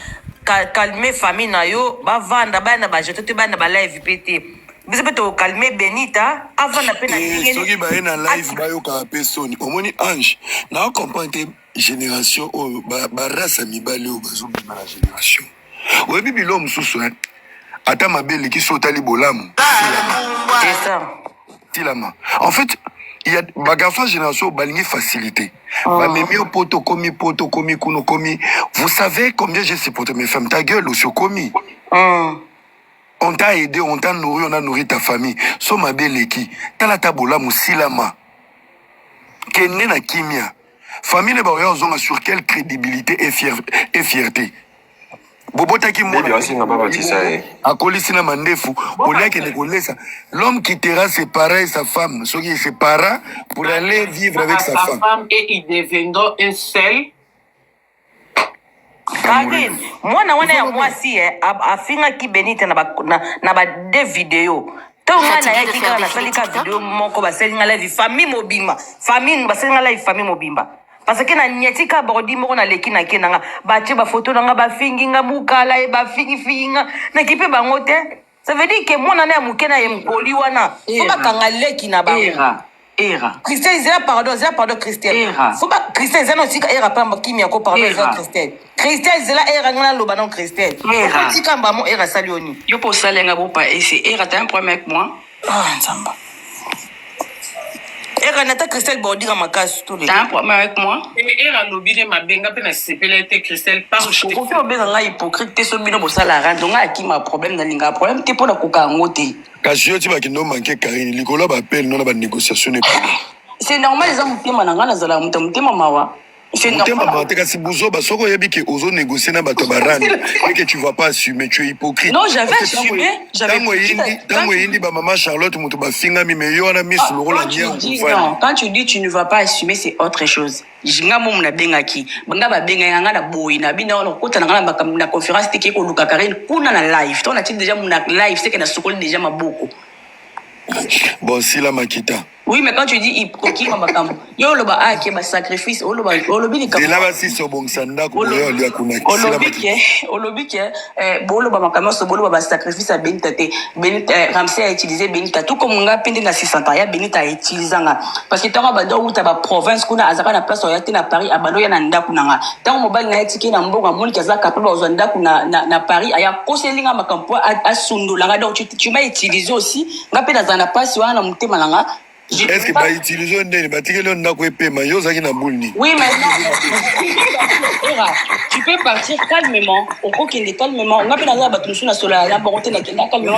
calme famille na yo bavanda bana bajeto te bana balive mpe te biso mpe tokalme benita avanda mpe na soki baye na live bayokaka mpe soni omoni ange naocomprendre te génération oyo barasa mibale oyo bazobima na génération oyebi bilo mosusu ata mabe eleki so otali bolamu tilama en fait il y a bagafa génération balingi facilité bamemi au poto komi kuno komi vous savez combien j'ai supporté mes femmes ta gueule aussi komi on t'a aidé on t'a nourri on a nourri ta famille so mabe eleki tala ta bolamu silama kende na kimia famille ba oyo zonga sur quelle crédibilité et fierté bobotaki akolisi na mandefu oliakende kolesa l'homme quittera ses parents et sa femme soki se para pour aller vivre avec sa femme et ils deviendront un seul Karine mwana wana ya mwasi afingaki benite na ba de video tonga na yaki kaka nasalika video moko baselinga live famille mobimba famille baselinga live famille mobimba parce que na nyetika bordi moko na leki na kenanga batie ba photo nanga ba finginga mukala e ba finga na kipe bango te ça veut dire que mona na mukena ye mkoli wana faut ba kanga leki na ba era Christelle zela pardon Christelle faut ba Christelle zela aussi era pa kimi yako pardon Christelle zela era ngana loba non Christelle faut tika mbamo era salioni yo po salenga bo pa ese era t'as un problème avec moi nzamba era nata Christelle bordiga makasi tout le t'as un problème avec moi era lobine mabenga pe na sepele te Christelle parle je confie au benga nga hypocrite te so bino bo sala rando nga akima problème na linga problème te pona koka ngote kasi yo ti bakendo manke Karine likolo bapele nona banégociation c'est normal eza motema na nga nazala motema mawa motema mawa te kasi buzoba soko oyebi ke ozonégocier na bato barani et que tu vas pas assumer tu es hypocrite non j'avais assumé ntango eyindi bamama Charlotte moto bafingami me yo wana misu lokola non quand tu dis tu ne vas pas assumer c'est autre chose nga momu nabengaki nga babengaki nga na boyi na bino wana kota na nga na conférence te ke koluka Karine kuna na live to na ti déjà na live c'est que na sokoli déjà maboko bon sila makita oui mais quand tu dis hypocrite makambo yo loba ake ba sacrifice olobi ni comme là si so bon sanda ko yo ya kuna olobi ke boloba makambo so boloba ba sacrifice a Benita te Benita Ramsey a utilisé Benita tout comme nga pende na 600 ya Benita a utilisé nga parce que tango bando uta ba province kuna azaka na place ya te na Paris abando ya na ndaku na nga tango mobali na etiki na mbongo moni kaza capable ozanda kuna na Paris aya koselinga makambo asundola nga donc tu m'as utilisé aussi nga pe na passe wana mutema langa. Est-ce que bah utiliser ndeni batikeli onda ko epema yo zaki na boulni. Oui mais non. Tu peux partir calmement. Au kokende calmement. On appelle là batunsu na sola la bonté na kenda calmement.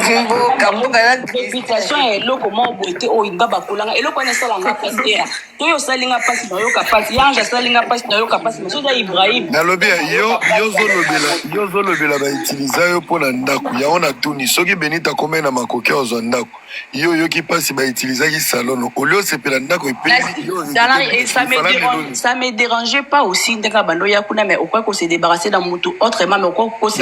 Réputation est lo comment boité o inga bakolanga eloko na sala nga pasera. To yo salinga pasi na yo kapasi yanga salinga pasi na yo kapasi mais soza Ibrahim. Na lobi yo zolobela ba utiliser yo pona ndako ya ona tuni soki Benita komena makoke ozo ndako. Yo ki pasi ba utiliser ki salon. Ça me dérangeait pas aussi de bando ya kuna mais pourquoi qu'on s'est débarrassé d'un moutou autrement mais pourquoi qu'on s'est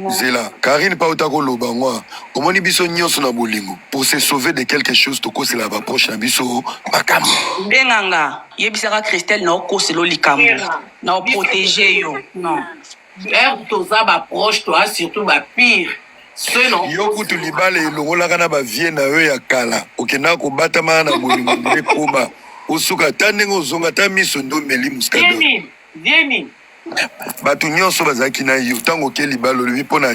c'est là Karine pa utako loba ngwa omoni biso nyonso na bolingo pour se sauver de quelque chose to ko c'est la approche na biso makam benganga yebisaka Christelle na ko c'est lo likambo na protéger yo non toza ba proche toi surtout ba pire yo kutu libala elongolaka na bavie na yo ya kala okenda kobatama na bolingo ekoma osuka ta ndenge ozonga ta miso ndo meli muskado bato nyonso bazalaki na yo ntango oke libala olobi mpo na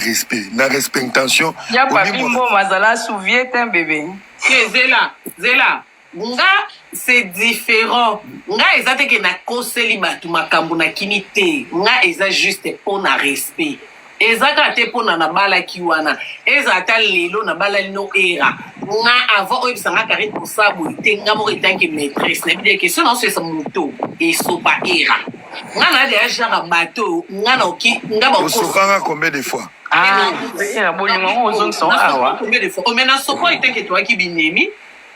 respectation ya papi mbo mazala souvie te bebe zela nga c'est différent. Nga eza te ke na koseli batu makambo na kini te. Nga eza juste pour na respect. Eza ka te pour na bala ki wana. Eza ta lelo na bala no era. Nga avant oyo bisanga kari pour ça boite nga mo etanki maîtresse. Na bide ke so na so esa moto et so pa era. Nga na de ajara bateau, nga na oki nga ba ko. Osokanga combien de fois? Ah, era bolingo ozong son awa. Combien de fois? O mena so ko etanki toi ki binemi.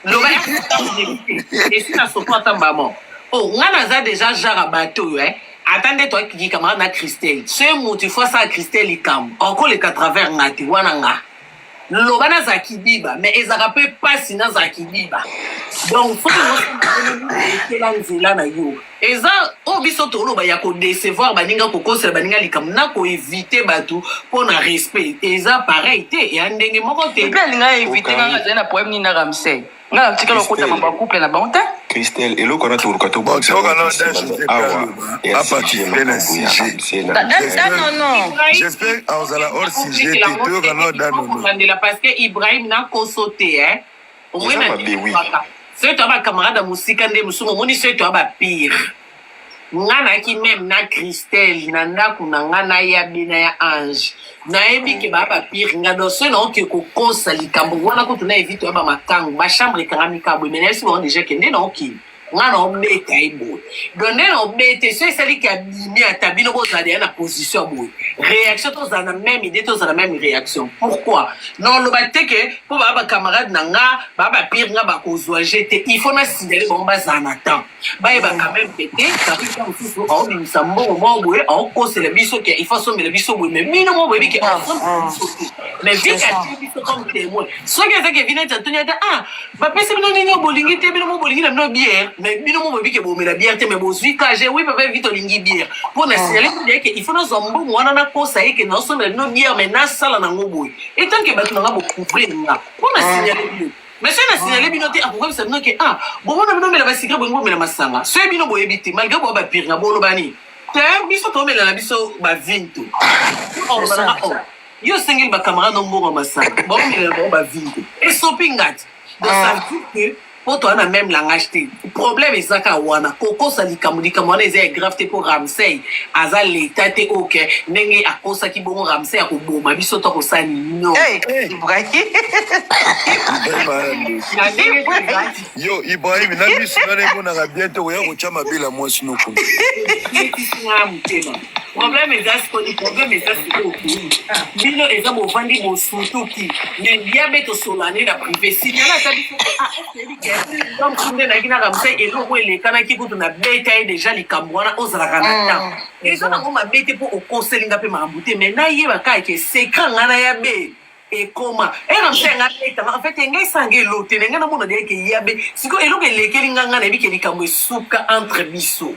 Et si na soko atambamo. Oh, nga naza déjà jara bateau, hein. Attendez toi qui dit camarade na Christelle. Ce mouti fois ça Christelle ikam. Encore les 80 ngati wana nga. Lobana za kibiba, mais ezaka pe pasi na za kibiba. Donc faut que nous nzela na yo. Eza o biso to loba ya ko décevoir baninga ko kosela baninga likam na ko éviter batu pour na respect. Eza pareil te ya ndenge moko te. Pe linga éviter nga na poème ni na Ramsey. Nga mtika lokota mamba couple na banté. Christelle, et l'autre, on a tout le côté. Bon, tu vois, non, à partir de la sujet. Non. J'espère que vous allez hors sujet. Tu vois, parce que Ibrahim n'a qu'au sauté, hein. Au moins, c'est toi, ma camarade à Moussika, c'est toi, ma pire. Ngana ki même na Christelle na ndaku na ngana ya bina ya ange na ebi ke ba pire ngado so na ke ko kosa likambo wana ko tuna evito ba makangu ba chambre karami kabo mais nesi bon déjà ke ndena oki ngana obeta ibo donc ndena obete so esali ka bimi atabino ko zali na position boy réaction to za na même idée to za na même réaction pourquoi non lo bateke pour ba camarade na nga ba pire nga ba ko zwa jeter il faut na signaler bon ba za na temps ba e ba quand même pété ça fait comme si on dit ça bon boy on cause le biso que il faut sommer le biso boy mais mino mo boy que mais vite à biso comme témoin so que vient Antonio ah ba pese bino nini bolingi te bino mo bolingi na no bière mais bino mo boy que bo me la bière te mais bo zui ka j'ai oui papa vite olingi bière pour na signaler que il faut na zombo mwana na kosa et que na sommer no bière mais na sala na ngo boy et tant que ba tuna bo couvrir nga pour na signaler mais si on a signalé binoté à pourquoi ça nous que ah bon on a nommé la basikra bon mais la masanga so bino boy ebité malgré bo ba pire na bo lobani te biso to mela na biso ba vinto oh bana oh yo single ba camarade no mbongo masanga bon mela bo ba vinto et sopingat donc ça veut dire que pour toi, on a même langage. Le problème est ça wana koko salikamudi kamwana est grave pour Ramsey. Aza l'état te ok. Nenge akosa ki bon Ramsey a kuboma biso to kosani no. Ibrahim. Yo Ibrahim na biso na ngo na bientôt ya ko chama bila moi sino ko. Problème est ça que problème est ça que bino eza bo vandi bo surtout ki mais diabète solane na privé signala ta biso ah donc tunde na kina Ramsey et lo le kana ki kutu na beta déjà likambwana ozala kana ta et ça na ngoma bete pour okoselinga pe mambute mais na yeba ka ke secret ngana ya be et comment et Ramsey ngata en fait ngai sange lote ngana mona de ke yabe siko elo ke lekeli nganga na bi ke likambo suka entre biso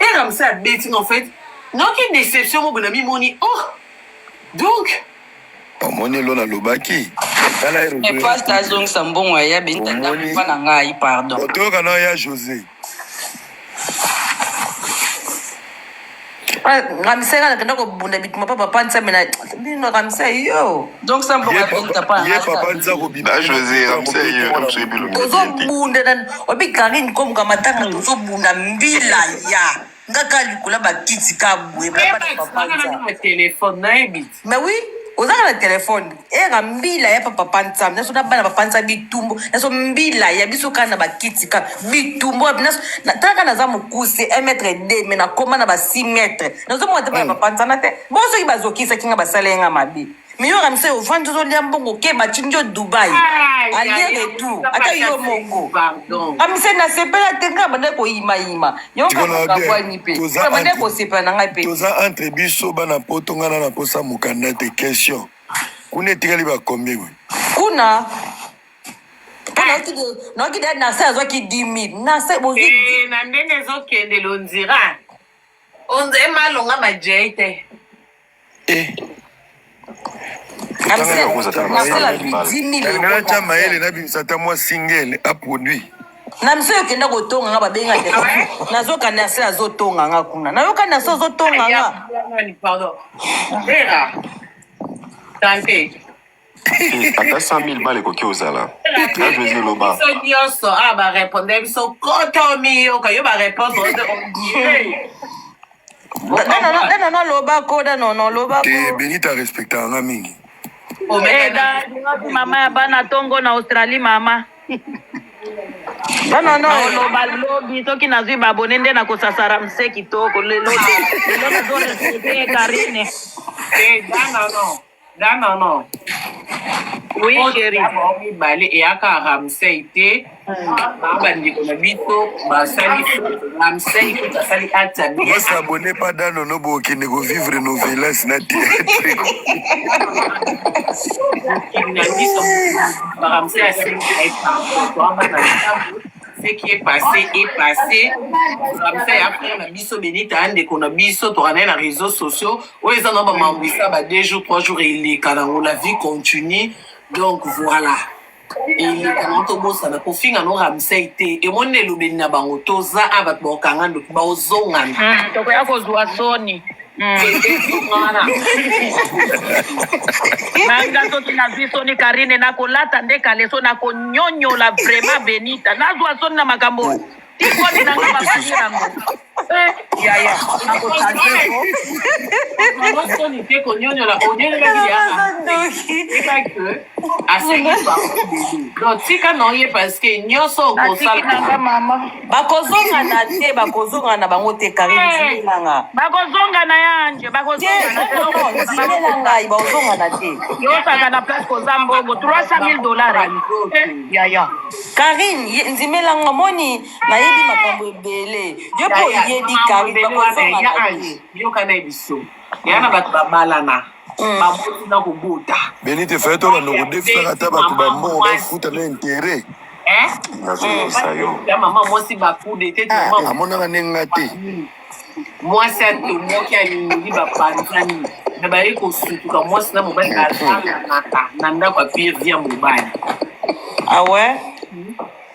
et Ramsey a beti en fait non quelle déception mon bon ami moni oh donc moni lo na lobaki mais pas ta zone sambon ya binta pas na ngai pardon otoka na ya José Ramsey na kenda ko bunda bituma papa panza mena bino Ramsey yo donc sambon ya binta pas ye papa nza ko bina José Ramsey yo bilo ozo bunda nan obi Karine comme kamatanga ozo bunda mbila ya ngaka likula bakiti kabwe na téléphone na ebit mais oui ozaka na téléphone era mbila ya papa panza naso na bana bapanza bitumbo naso mbila ya biso kana bakiti ka bitumbo naso nataka na za mukuse 1m2 mais na koma na ba 6 mètres naso mo taba papa panza na te bon so ki bazokisa kinga basalenga mabi mais yo Ramsey ovandi zo liambongo ke batinjo Dubai aller retour ata yo mongo Ramsey na sepela tenga bande ko ima yo ka kwani pe bande ko sepela na ngai pe toza entre biso bana poto ngana na posa mukanda te question kuna tikali ba combien kuna no ki na sa zo ki 10000 na sa bo na ndenge zo kende lonzira onze malonga majete chama ele na bimsata moi single a produit na mse okenda kotonga nga babenga te nazoka na se azotonga nga kuna nayoka na se azotonga nga pardon era tante Ata 100 000 balles koki ozala. Là je dis loba. Biso nyonso ba répondre biso koto miyoka yo ba répondre on dirait. Non, loba koda non loba ko. Benita respecte anga mingi. Mama ya bana tongo na Australie mama. Non. Loba lobi soki nazwi babone nde na kosasara mse kitoko lelo na zo respecter Karine. Non. Oui chérie. Oui balé et aka ramsey té. Ba ndiko na biso ba sali ramsey ko sali atsa. Vous s'abonnez pas dans nos beaux qui ne vivre nos violences na théâtre. Ce qui est passé est passé. Ramsey après na biso Benita ande ko na biso to na réseaux sociaux. Ouais ça non ba mambisa ba 2 jours 3 jours et la vie continue. Donc voilà. Et les canons bossa na kofinga no Ramsey té et mon nelo benina bango toza abat bokanga ndo ba ozongana. Toko ya kozwa soni. Nanga soki nazwi soni Karine nakolata nde kaleso nakonyonyola vraiment Benita nazwa soni na makambo tikoni nanga mabali yango yaya nakotanzeko soni te konyonyola onyonyola que donc tika noye parce que nyonso okosala bakozonga na bango te Karine nanga bakozonga na yanje bakozonga na te yosaka na place koza mbongo $300,000 yaya Karine nzimelanga moni nayebi makambo ebele yo po yebi Karine bakozonga na te yoka na biso yana bato babalana babotina kobota Benita fait to bando defera ta bato ba mo ba futa na intérêt. Ya maman mwasi bakude te Amona nenga te. Mwasi atomoki alingi bapanzani na baye kosutuka mwasi na mobali na ndako apire via mobali. Ah ouais?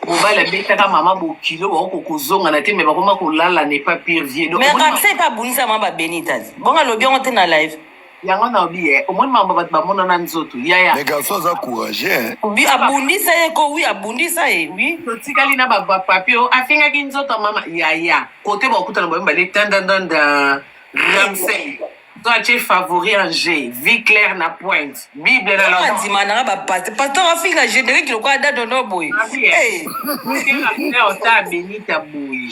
Mobali abetaka mama bokilo bakokozonga na te me bakoma kolala ne pas pire vie. Mais Ramsey pas bunisa mama Benita. Bonga lobi on te na live. Yango na obi omoni mama bato bamona na nzoto yaya. Les garçons a courageux. Oui abundisa yeko oui abundisa ye oui. Totikali na ba papio afingaki nzoto mama yaya. Côté bakuta na bambale tandandanda Ramsey. Toi, tu es favori en G, vie claire na pointe, Bible dans la langue. Dimana ba pasteur afika générique le quoi date no boy. Eh. On t'a béni ta boy.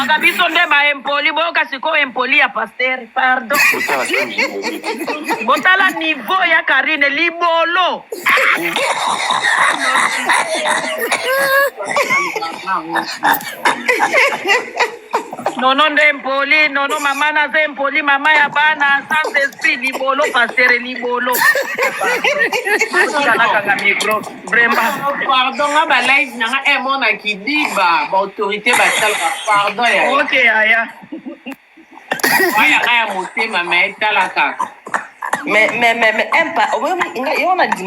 Kabiso nde ba empoli boka siko empoli ya pasteur pardon. Botala niveau ya Karine libolo. Nono nde mpoli, nono mama na ze mpoli, mama ya bana, sans esprit, libolo, pastere, libolo. Pardon, ba live nanga mona ki diba, ba autorité ba talka, pardon ya. Ok, aya. Aya motema me talaka. Mais on a dit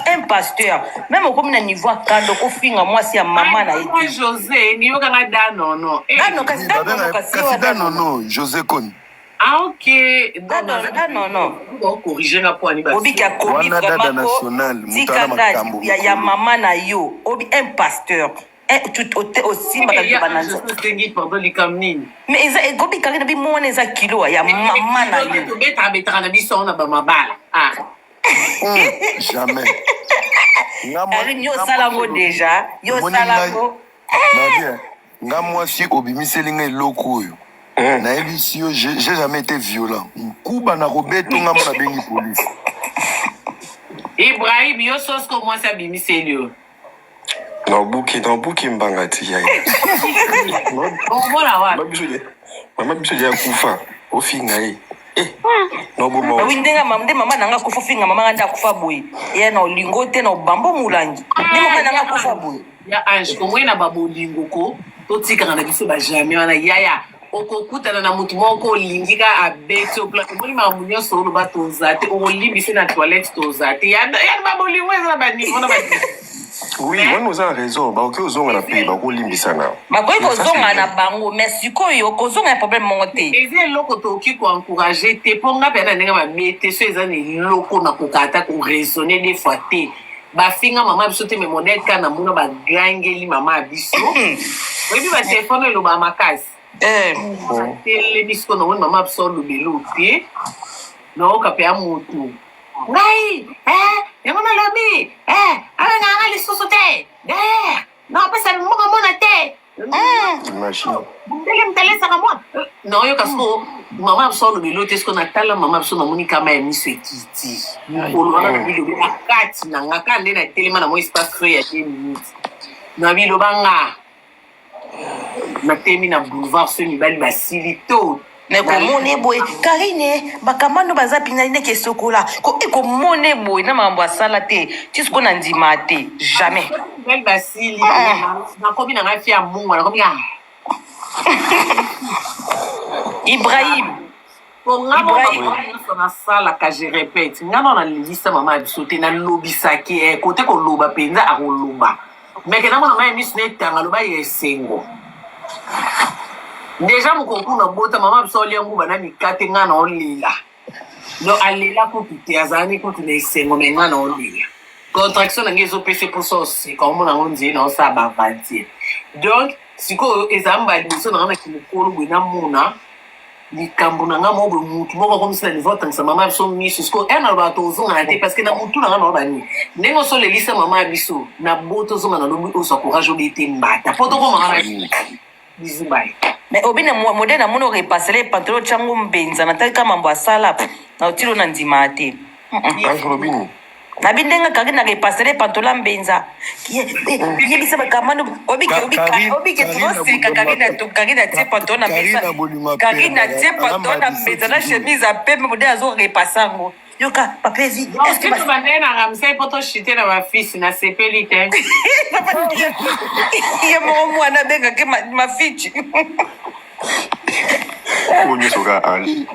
un pasteur même au comme niveau quand ko finga moi si maman na été José ni yoka dano no non José Kon ok non on corriger na point ni ba obi ka komi national mutana makambo ya maman na yo obi un pasteur aussi pendant les camnines mais ils ont gobi Karine bi mona za kilo ya maman na yo to beta na biso na ba mabala jamais Karine yo salango déjà yo salango bien nga mwasi obimiselinga eloko oyo nayebi si yo j'ai jamais été violent kuba na robeto nga mona bengi police Ibrahim yo sos ko mwasi abimiselio Non, bouki mbangati ya. Voilà wa. Mama biso ya kufa. Ofinga ye. No bomo. Ba windenga mama nanga kufa finga mama nganda kufa boy. Ye na olingo te na obambo mulangi. Ni mama nanga kufa boy. Ya ange ko mwena babolingo ko to tika na biso ba jamais wana yaya. Okokutana na mutu moko olingika abeto pla ko moni mamunyo solo batonza te o libise na toilette toza te. Ya babolingo eza ba ni ona ba Oui, on a raison. Bah, ok, on a payé, bah, on limbisa na. Bah, quoi, on a bango, mais si quoi, on a un problème monté. Et c'est l'autre qui peut encourager, t'es pour nga pena nenga ma mete, ceux années loko na kokata ko raisonner des fois t'es. Ba finga maman biso te me modèle kana muna ba gangeli maman biso. Et puis ba téléphone lo ba makasi. Tele biso na maman biso lo belote. No ka pe amutu. Ngai, yango na lobi. Ala nga ali sosote. Non, pas ça mo ka mona te. Machine. Non, yo kasko maman absolu belote ce qu'on attend la maman absolu na moni kama ya miso ekiti. Olola na bilo ba kati na ngaka nde na telema na mo espace free ya 10 minutes. Na bilo banga. Na temi na boulevard ce mibali basilito. Mais comment on est boy Karine bakamano baza pina ine ke sokola ko comment on est boy na mambo sala te tu ce qu'on a dit maté jamais mibali basili na komi na ngafi ya mungu na komi ya Ibrahim na sala ka je répète ngana na lista mama bisote na lobisa ki côté ko loba penza a ko loba mais que na mona mai misne tanga loba yesengo. Déjà mon concours na bota maman biso liangu bana mikate nga na olila. Donc alela ko pite azani ko tune sengo menga na olila. Contraction ngezo pese pour ça c'est comme on a on dit non ça ba vantir. Donc siko ezamba biso na kimukolo bwina muna likambo na nga mo bo mutu moko comme ça niveau tant ça maman biso mi siko ena ba to zonga te parce que na mutu na nga ba ni. Ndengo so le lisa maman biso na boto zonga na lobi o so courage obete mbata. Poto ko maman bisou bye. Mais obine modèle na mono repasser les pantalons changu mbenza na taka mambo asala na otilo na ndima te. Robin. Na bindenga kagina repasser les pantalons mbenza. Qui bisa bakamano obike trosi kagina tie pantalon na mbenza. Kagina tie pantalon na mbenza na chemise a pe modèle azo repassango. Yoka papezi. Est-ce que tu vas na ramsay poto chiter na ma fils na sepelite. Ye mwana benga ke ma fille. On est sur Ali.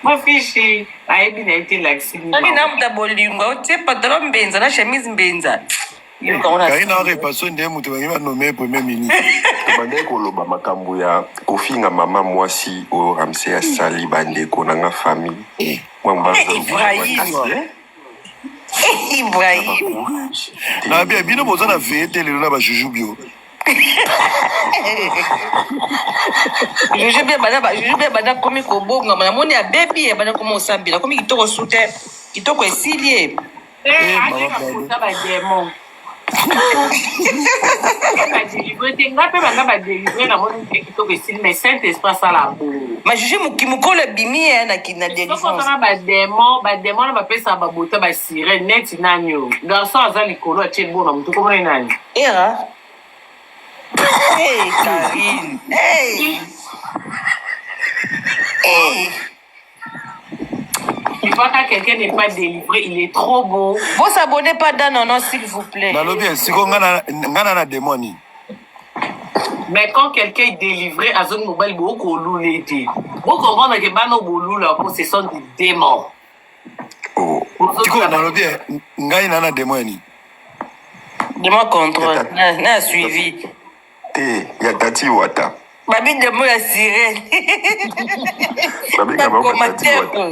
Ma fiche. Ai bina été laxi. Ani namda bolingo, tie pantalon mbenza na chemise mbenza. Karina repasso nde mutu bangi banome premier ministre. Bande koloba makambo ya kofinga mama mwasi o Ramsey asali bandeko na nga famille. Ibrahim. Na bien bino boza na vete lelo na ba jujubio. Jujubia bana komi ko bonga na moni ya baby bana komo osambila komi kitoko sute kitoko esilie. Ba démon. Mais saint espace à la boue. Ma juge mukimukolo bimi na kina délivrance. Ba démon ba pesa ba bota ba sirène net nanyo. Garçon azali kolo a tien bona mutu ko nani. Era. Hey Karine. Hey. Il faut que quelqu'un n'est pas délivré, il est trop beau. Vous s'abonnez pas dans non, s'il vous plaît. Dans le bien, si on a na démoni. Mais quand quelqu'un est délivré à zone mobile, beaucoup l'oulété. Vous comprenez que bano boulou la possession du démon. Oh. Tu connais dans le bien, ngai na démoni. Démon contrôle, n'a suivi. Te, ya tati wata. Babi démon la sirène. Babi tati wata.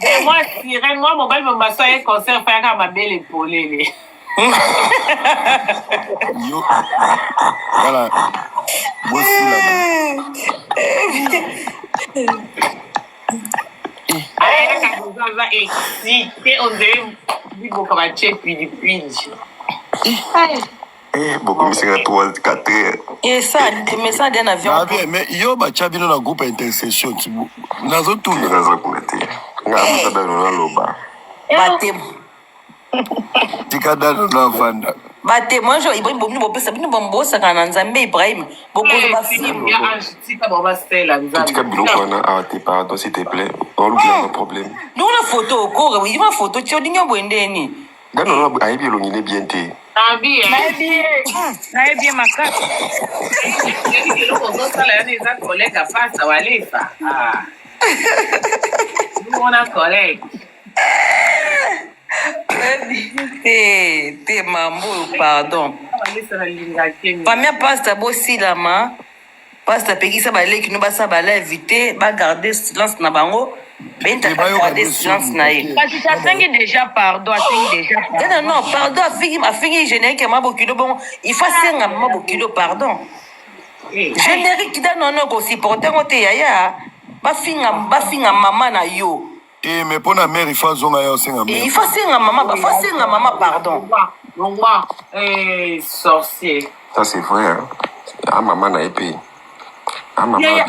Et moi, sirène, moi, mon bel me soeur un concert faire à ma belle épaulée. Yo. Voilà. Voici là. On va exciter, on dirait beaucoup de chef puis beaucoup mais c'est 3-4 heures. Et ça, mais ça d'un avion. Ah bien, mais yo ba chabino na groupe intercession tu nazo tout nazo kunete. Nga mtada na loba. Batem. Tikada na vanda. Batem, moi je Ibrahim bomu bopesa bino bombosa kana nzambe Ibrahim. Boko ba film. Ya anjita baba stella nzambe. Tika biloko na arrêtez pardon s'il te plaît. On oublie un problème. Nous la photo ko, oui, ma photo ti odinga bwendeni. Gano na aibi elongine bien te. Bien makasi. Eloko ozosala ya eza collègue apasa walefa. On a collègue. Te mambo pardon. Famille pasta bosilama. Pasta pekisa baleki no basa bala éviter ba garder silence na bango. Benta garder silence na ye. Kasi ça sengi déjà pardon, Non, pardon, affingi générique mabokilo bon, il faut senga mabokilo pardon. Générique da non ko supporter ngote yaya. Bafinga mama na yo. Mais pour la mère, il faut zonga yo senga mère. Il faut senga maman, pardon. Non, sorcier. Ça, c'est vrai. Hein? Ah, maman n'a épée. Ah, maman a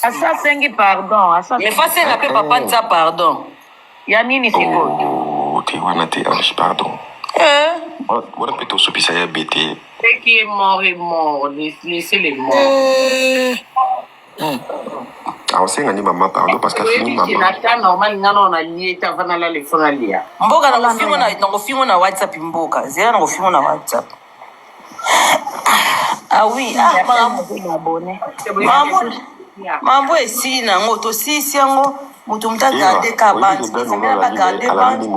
Asa sengi pardon. Mais faut senga pe papa nza pardon. Ya nini siko? Oh, t'es wana t'es ange, pardon. Voilà plutôt soupi ça y a bêté. Ce qui est mort est mort. Laissez les morts. Ah, on sait que maman pardon parce qu'elle finit maman. Mboka na kofingo na WhatsApp mboka. Zera na kofingo na WhatsApp. Ah oui, mambo esili nango tosisi yango moto muta garder ka bandi ba garder bandi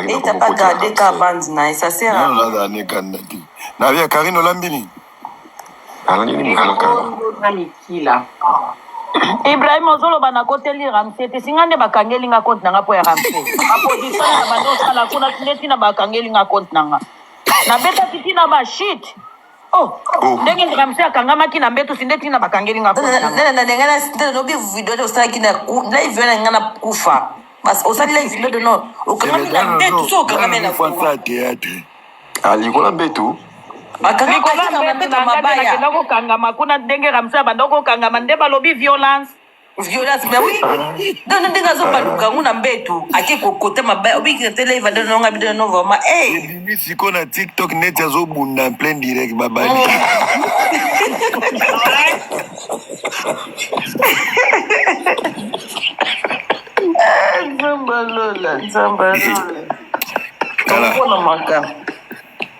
et t'as pas garder ka bandi na ça sert à rien na kanati na via Karine Olambini ala ni mouvement Mikila Ibrahim ozoloba na koteli Ramsey te singande bakangeli nga compte nanga po ya Ramsey opposition na bando sala kuna ndeti na bakangeli nga compte nanga na beta titi na ba shit ndenge Ramsey akangamaki na mbeto sindeti na bakangeli nga compte nanga ndenga no bi video de osala kina live na ngana kufa bas osali live de no okangami na mbeto so okangami na kufa ali kola mbeto kangama kuna ndenge Ramsey bandoko kangama nde balobi violence mais oui donc ndenge azobaluka nguna mbetu ake kokota mabaya obiki tele live de no ngabi de no vraiment bimi siko na TikTok net azobunda en plein direct babali Zambalola Kala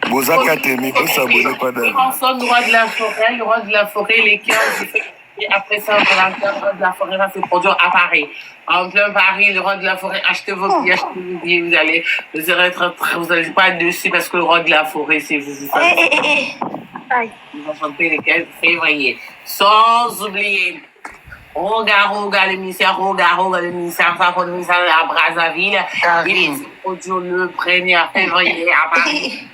Bozaka temi, vous s'abonnez pas le roi de la forêt, les 15, après ça, le roi de la forêt va se produire à Paris. En plein Paris, le roi de la forêt, achetez vos billets, vous allez pas être dessus parce que le roi de la forêt, c'est vous. Ils vont chanter les 15 février. Sans oublier, Roga, le ministère de la Brazzaville, il se produit le 1er février à Paris.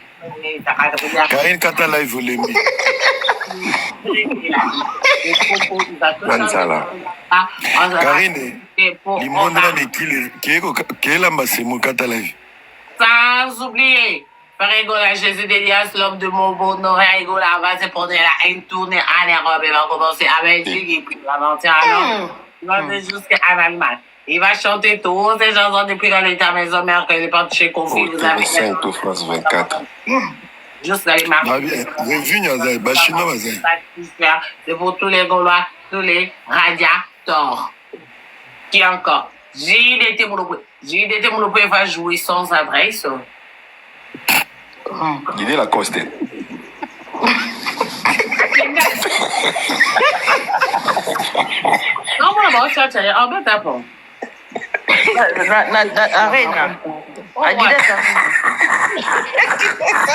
Karine Kata live volemi. Karine, limonde na mikili kiela masemo Kata live. Sans oublier, Paregola, Jésus d'Elias, l'homme de Montbono, Paregola va se prendre une tournée en Europe et va commencer à Belgique et puis va mentir alors. Il va aller jusqu'à Allemagne. Il va chanter tous ces chansons depuis dans l'état maison mère que les parents chez Confi vous avez fait. France 24. Juste les marques. C'est pour tous les Gaulois, tous les radiateurs. Qui encore? JDT Moulopoué va jouer sans adresse. Il est la coste. Non, moi, ça, en bas, t'as pas. Arena.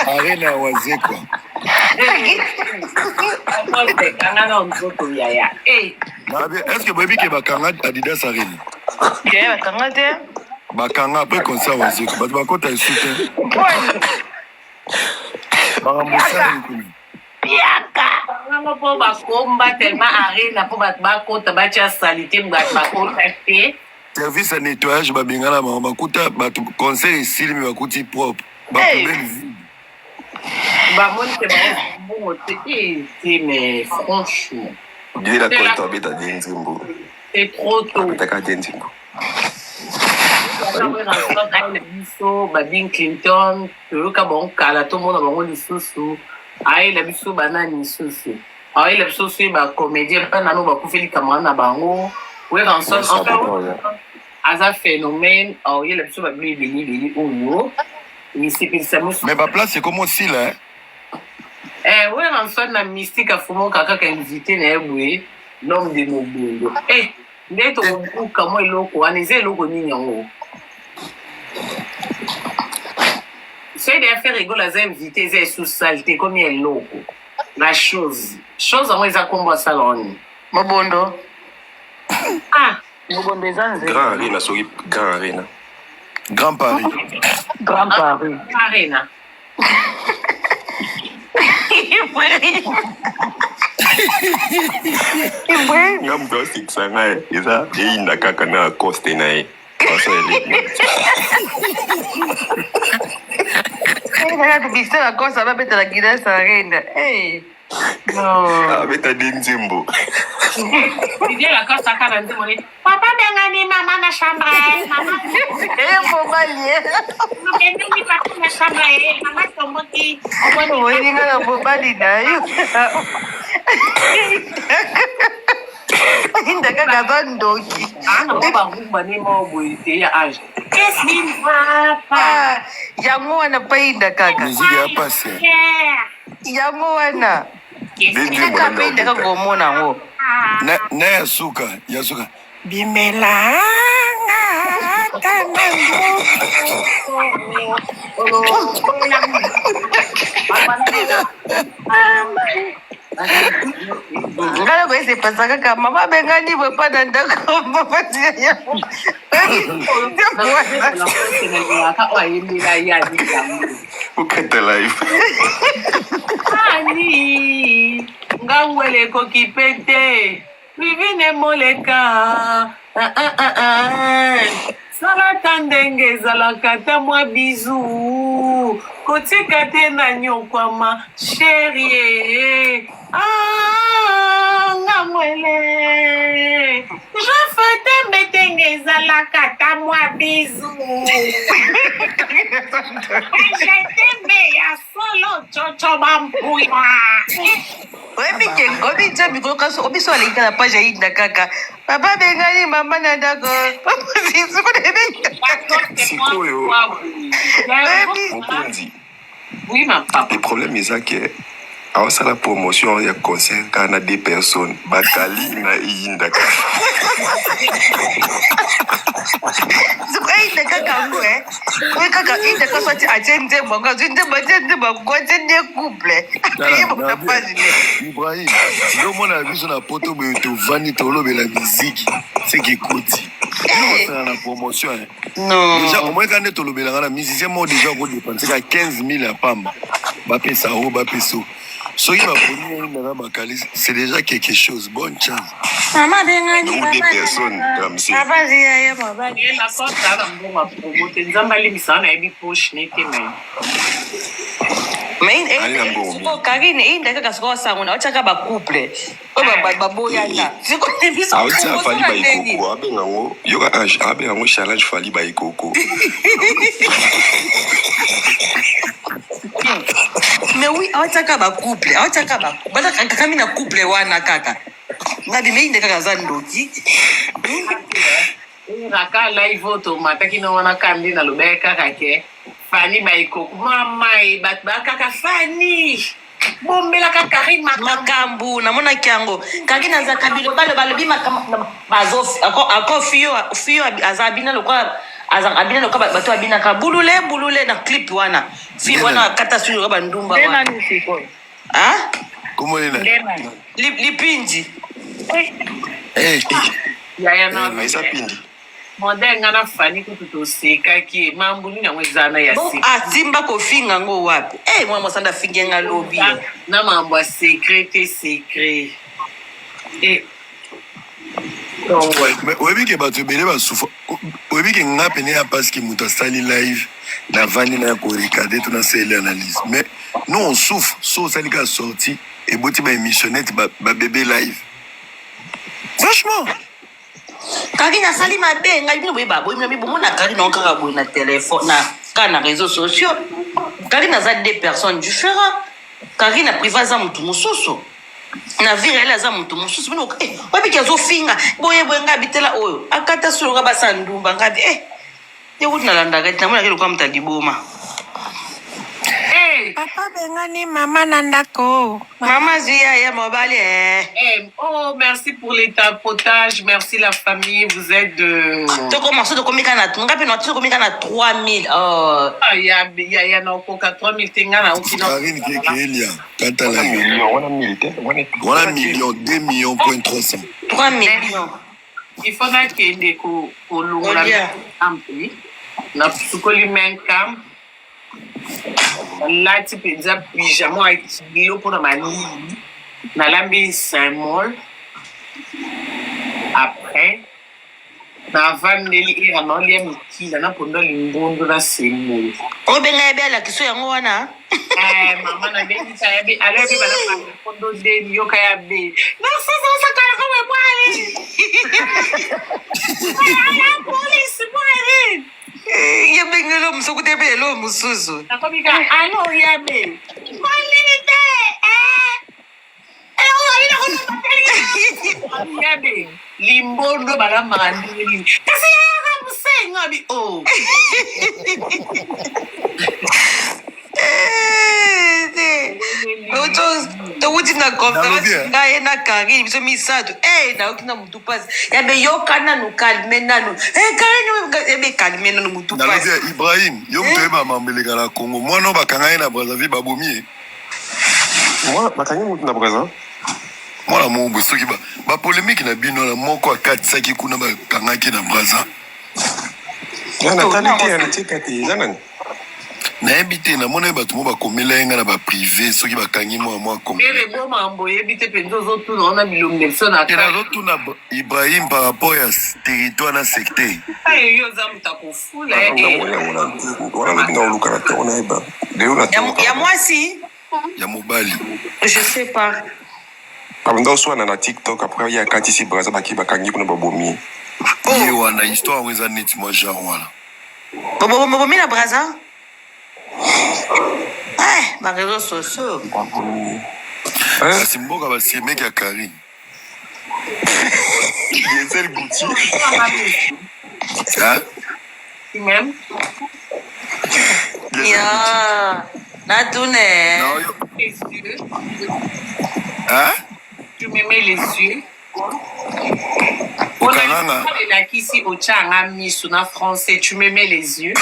Arena wazeko. Est-ce que baby ke bakanga Adidas Arena? Bakanga te. Bakanga après concert wazeko. Bato bakota isute. Piaka. Po bakomba tellement Arena po bakota bacha salité bakota te. Service à nettoyage babingala bakuta bato concert esili me bakuti propre. Mais franchement. Il est la cote à bêta d'Enzimbo. C'est trop tôt. Bill Clinton, le Cabon, Kala, tout le monde a bon des sous. Aïe, la biso banane sous. Aïe, la biso c'est ma comédien, pas nano, va couper les camarades à bango. Oui, en fait, un phénomène, aïe, la biso va lui venir au niveau. Mais ma place, c'est comme aussi là. Oui, en fait, la mystique a fumé caca qui a invité l'homme de Mobundo. Ndeto kamo eloko anize eloko nini yango. C'est des affaires rigoles à inviter c'est sous saleté comme eloko. La chose en eza kombo salon. Mobondo. Ah, Mobondo ezanze. Grand Arena soki Grand Arena. Grand Paris. Grand Paris. Arena. Nga mtu asikisa naye eza eyinda kaka na coste na ye. Tukisema kosa babeta la Guinness Arena. Hey. No. Abeta dinzimbo. Didier la kosa kana nzimbo ni. Papa bengani mama na chambre. Mama. Bobalie. Bengani papa na chambre. Mama tomoti. Obano welinga na bobali na yo. Inda kaka bandoki. Ana baba ni mo boite ya age. Qu'est-ce qu'il papa? Yango wana pa inda kaka. Musique ya passe. Yango wana. Dinzimbo Kaka pa inda kaka omona ngo. Na yasuka. Bimelanga tanando. Ngala ko ese pasa kaka mama bengani bopa na ndako mama ya. Ukete live. Ani ngawele ko kipete vivine moleka salata ndenge ezalaka ta mwa bizu kotika te na nyokwama sherie ngamwele je fete mbetenge ezalaka ta mwa bizu jeteme ya solo chocho bampuya Obi jambi ko kaso obi so alinga na page inda kaka. Papa bengani mama na ndako. Papa sisu ko debe. Sikoyo. Mukunzi. Oui, ma papa. Le problème est que à la promotion il y a concert quand on a des personnes Bakali na Yinda. Zuko inda kaka ngwe. Ko kaka inda ko so ti agende bonga zinde bajende bongo zinde couple. Ibo na page ni. Ibrahim, ndio mwana biso na poto boyo to vani to lobe la musique, c'est qui koti. Non, na promotion. Non. Déjà au moins quand to lobe la musicien mo déjà ko dépenser 15 000 à pamba. Ba pesa o ba peso. So il va prendre na Bakali, c'est déjà quelque chose. Bonne chance. Mama bengani Nous des personnes comme ça. Papa ya baba. Et la porte là, on va promoter. Nzamba limisa na ebi push nete men. Mais siko Karine inda kaka siko sango na ochaka ba couple. O ba boya na. Siko biso. Aouti a fali ba ikoko abenga ngo yoka age abenga ngo challenge fali ba ikoko. Mais oui, awataka ba couple, awataka ba. Bata kaka mina couple wana kaka. Ngabi me inda kaka zandoki. Raka live auto mataki no wana kandi na lubeka kake. Fani ba ikoko mama e bat ba kaka Fani. Bombela kaka makambu namona kiango. Kaki na za kabilo balo bima bazof ako fio azabina lokwa azang abina lokwa bato abina ka bulule na clip wana. Fi wana kata studio ba ndumba wana. Nani siko? Ah? Comment il est? Lipinji. ya na Maisa pindi. Modenga na Fani kututoseka ki mambo ni na mwezana ya Bo siku. atimba ko finga ngo wapi? Mwa sanda fingenga lobi. Na mambo ya secret. Mais webi ke bato bele ba souffre. Webi ke ngape ne ya parce que muta sali live na vani na ko regarder tout na selle analyse. Mais nous on souffre, so sali ka sorti et boti ba émissionnette ba bébé live. Franchement. Kaki na sali mabe ngai bino beba boy mi bomona kaki na kaka boy na téléphone na kana réseaux sociaux. Kaki na za deux personnes différentes. Kaki na privé za mutu mususu. Na virela za mutu mususu bino wapi kezo finga boye ngabi tela oyo akata solo ka basandumba ngabi ye kuti na landa kati na mona kile kwa mtaliboma. Papa bengani mama nandako. Mama Zia mobile. Oh, merci pour les tapotages, merci la famille, vous êtes de... Tu commences de combien à 3000. Oh. Ah, il y a 3000 tengana ou sinon. Karine Kekelia, quand elle a million, 2 millions, point 300. 3 millions. Il faudra qu'il y ait des coups au long de la campagne. Na sukoli men camp. Là, tu peux dire pyjama avec l'eau pour la manie. Na lambi Saint-Maul. Après, na vaneli ira na lia mikila na pondo limbondo na Saint-Maul. O benga ebe la kiso yango wana. Mama na bendi sa yabe alebe bana pa pondo de yoka yabe. Na sasa kala ko we pale. Ya police pale. Ya bengelo msuku tebe lo musuzu. Nakomika ano yabe. Malite yabe limbondo bala mandili. Kasi ya musenga bi oh. Tokuti na conference ngaye na Karine biso misato na ukina mutu pasi yabe yokana no kalme nano Karine yabe kalme nano mutu pasi Nalobia Ibrahim yo mto eba mambeleka na Congo mwana bakanga ye na Brazzaville babomie Moi bakangi mutu na Brazzaville mwana mombo soki ba polémique na bino na moko akatisaki kuna bakangaki na Brazza yana talite yana tikati zanani nayebi te namona bato mo bakomela ye nga na baprivé soki bakangi mwa ere bo mambo yebi te mpenza ozotuna ona bilongo Nelson nazotuna Ibrahim par rapport ya territoire na secteur yo oza moto akofula wana lobi na oluka na te ona yeba ya mwasi ya mobali je sais pas kabanda oswana na TikTok après ya katisi Brazza baki bakangi kuna babomi ye wana histoire yango eza neti mwa genre wana bobomi na Brazza bareseaux sociaux kasi mboka basiemeki ya Karine Diesel Goutier même ya natune les yeux tu me mets les yeux okanganga elakisi ochanga miso na français tu me mets les yeux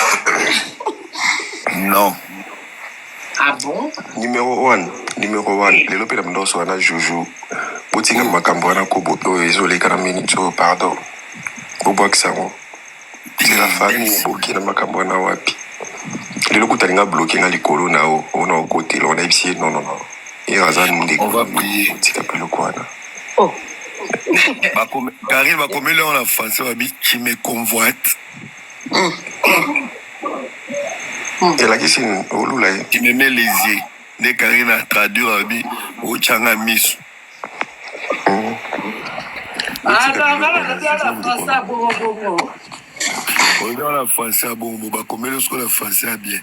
non ah bon numéro 1 lelo pe na mndoso wana Joujou botinga makambo wana kobo oyo ezoleka na minute oyo pardon bobwakisa ngo la famille boki na makambo wana wapi lelo kutalinga bloqué nga likolo na o ona okotela ona ebisi non irazan ndeko on va prier tika pelo kwana Karine bakomeli en français babi tu me convoites elakisi olula ye tu me mets les yeux nde Karine a traduire babi ochanga miso oza na français ya bongo bakomeli soki na français ya bien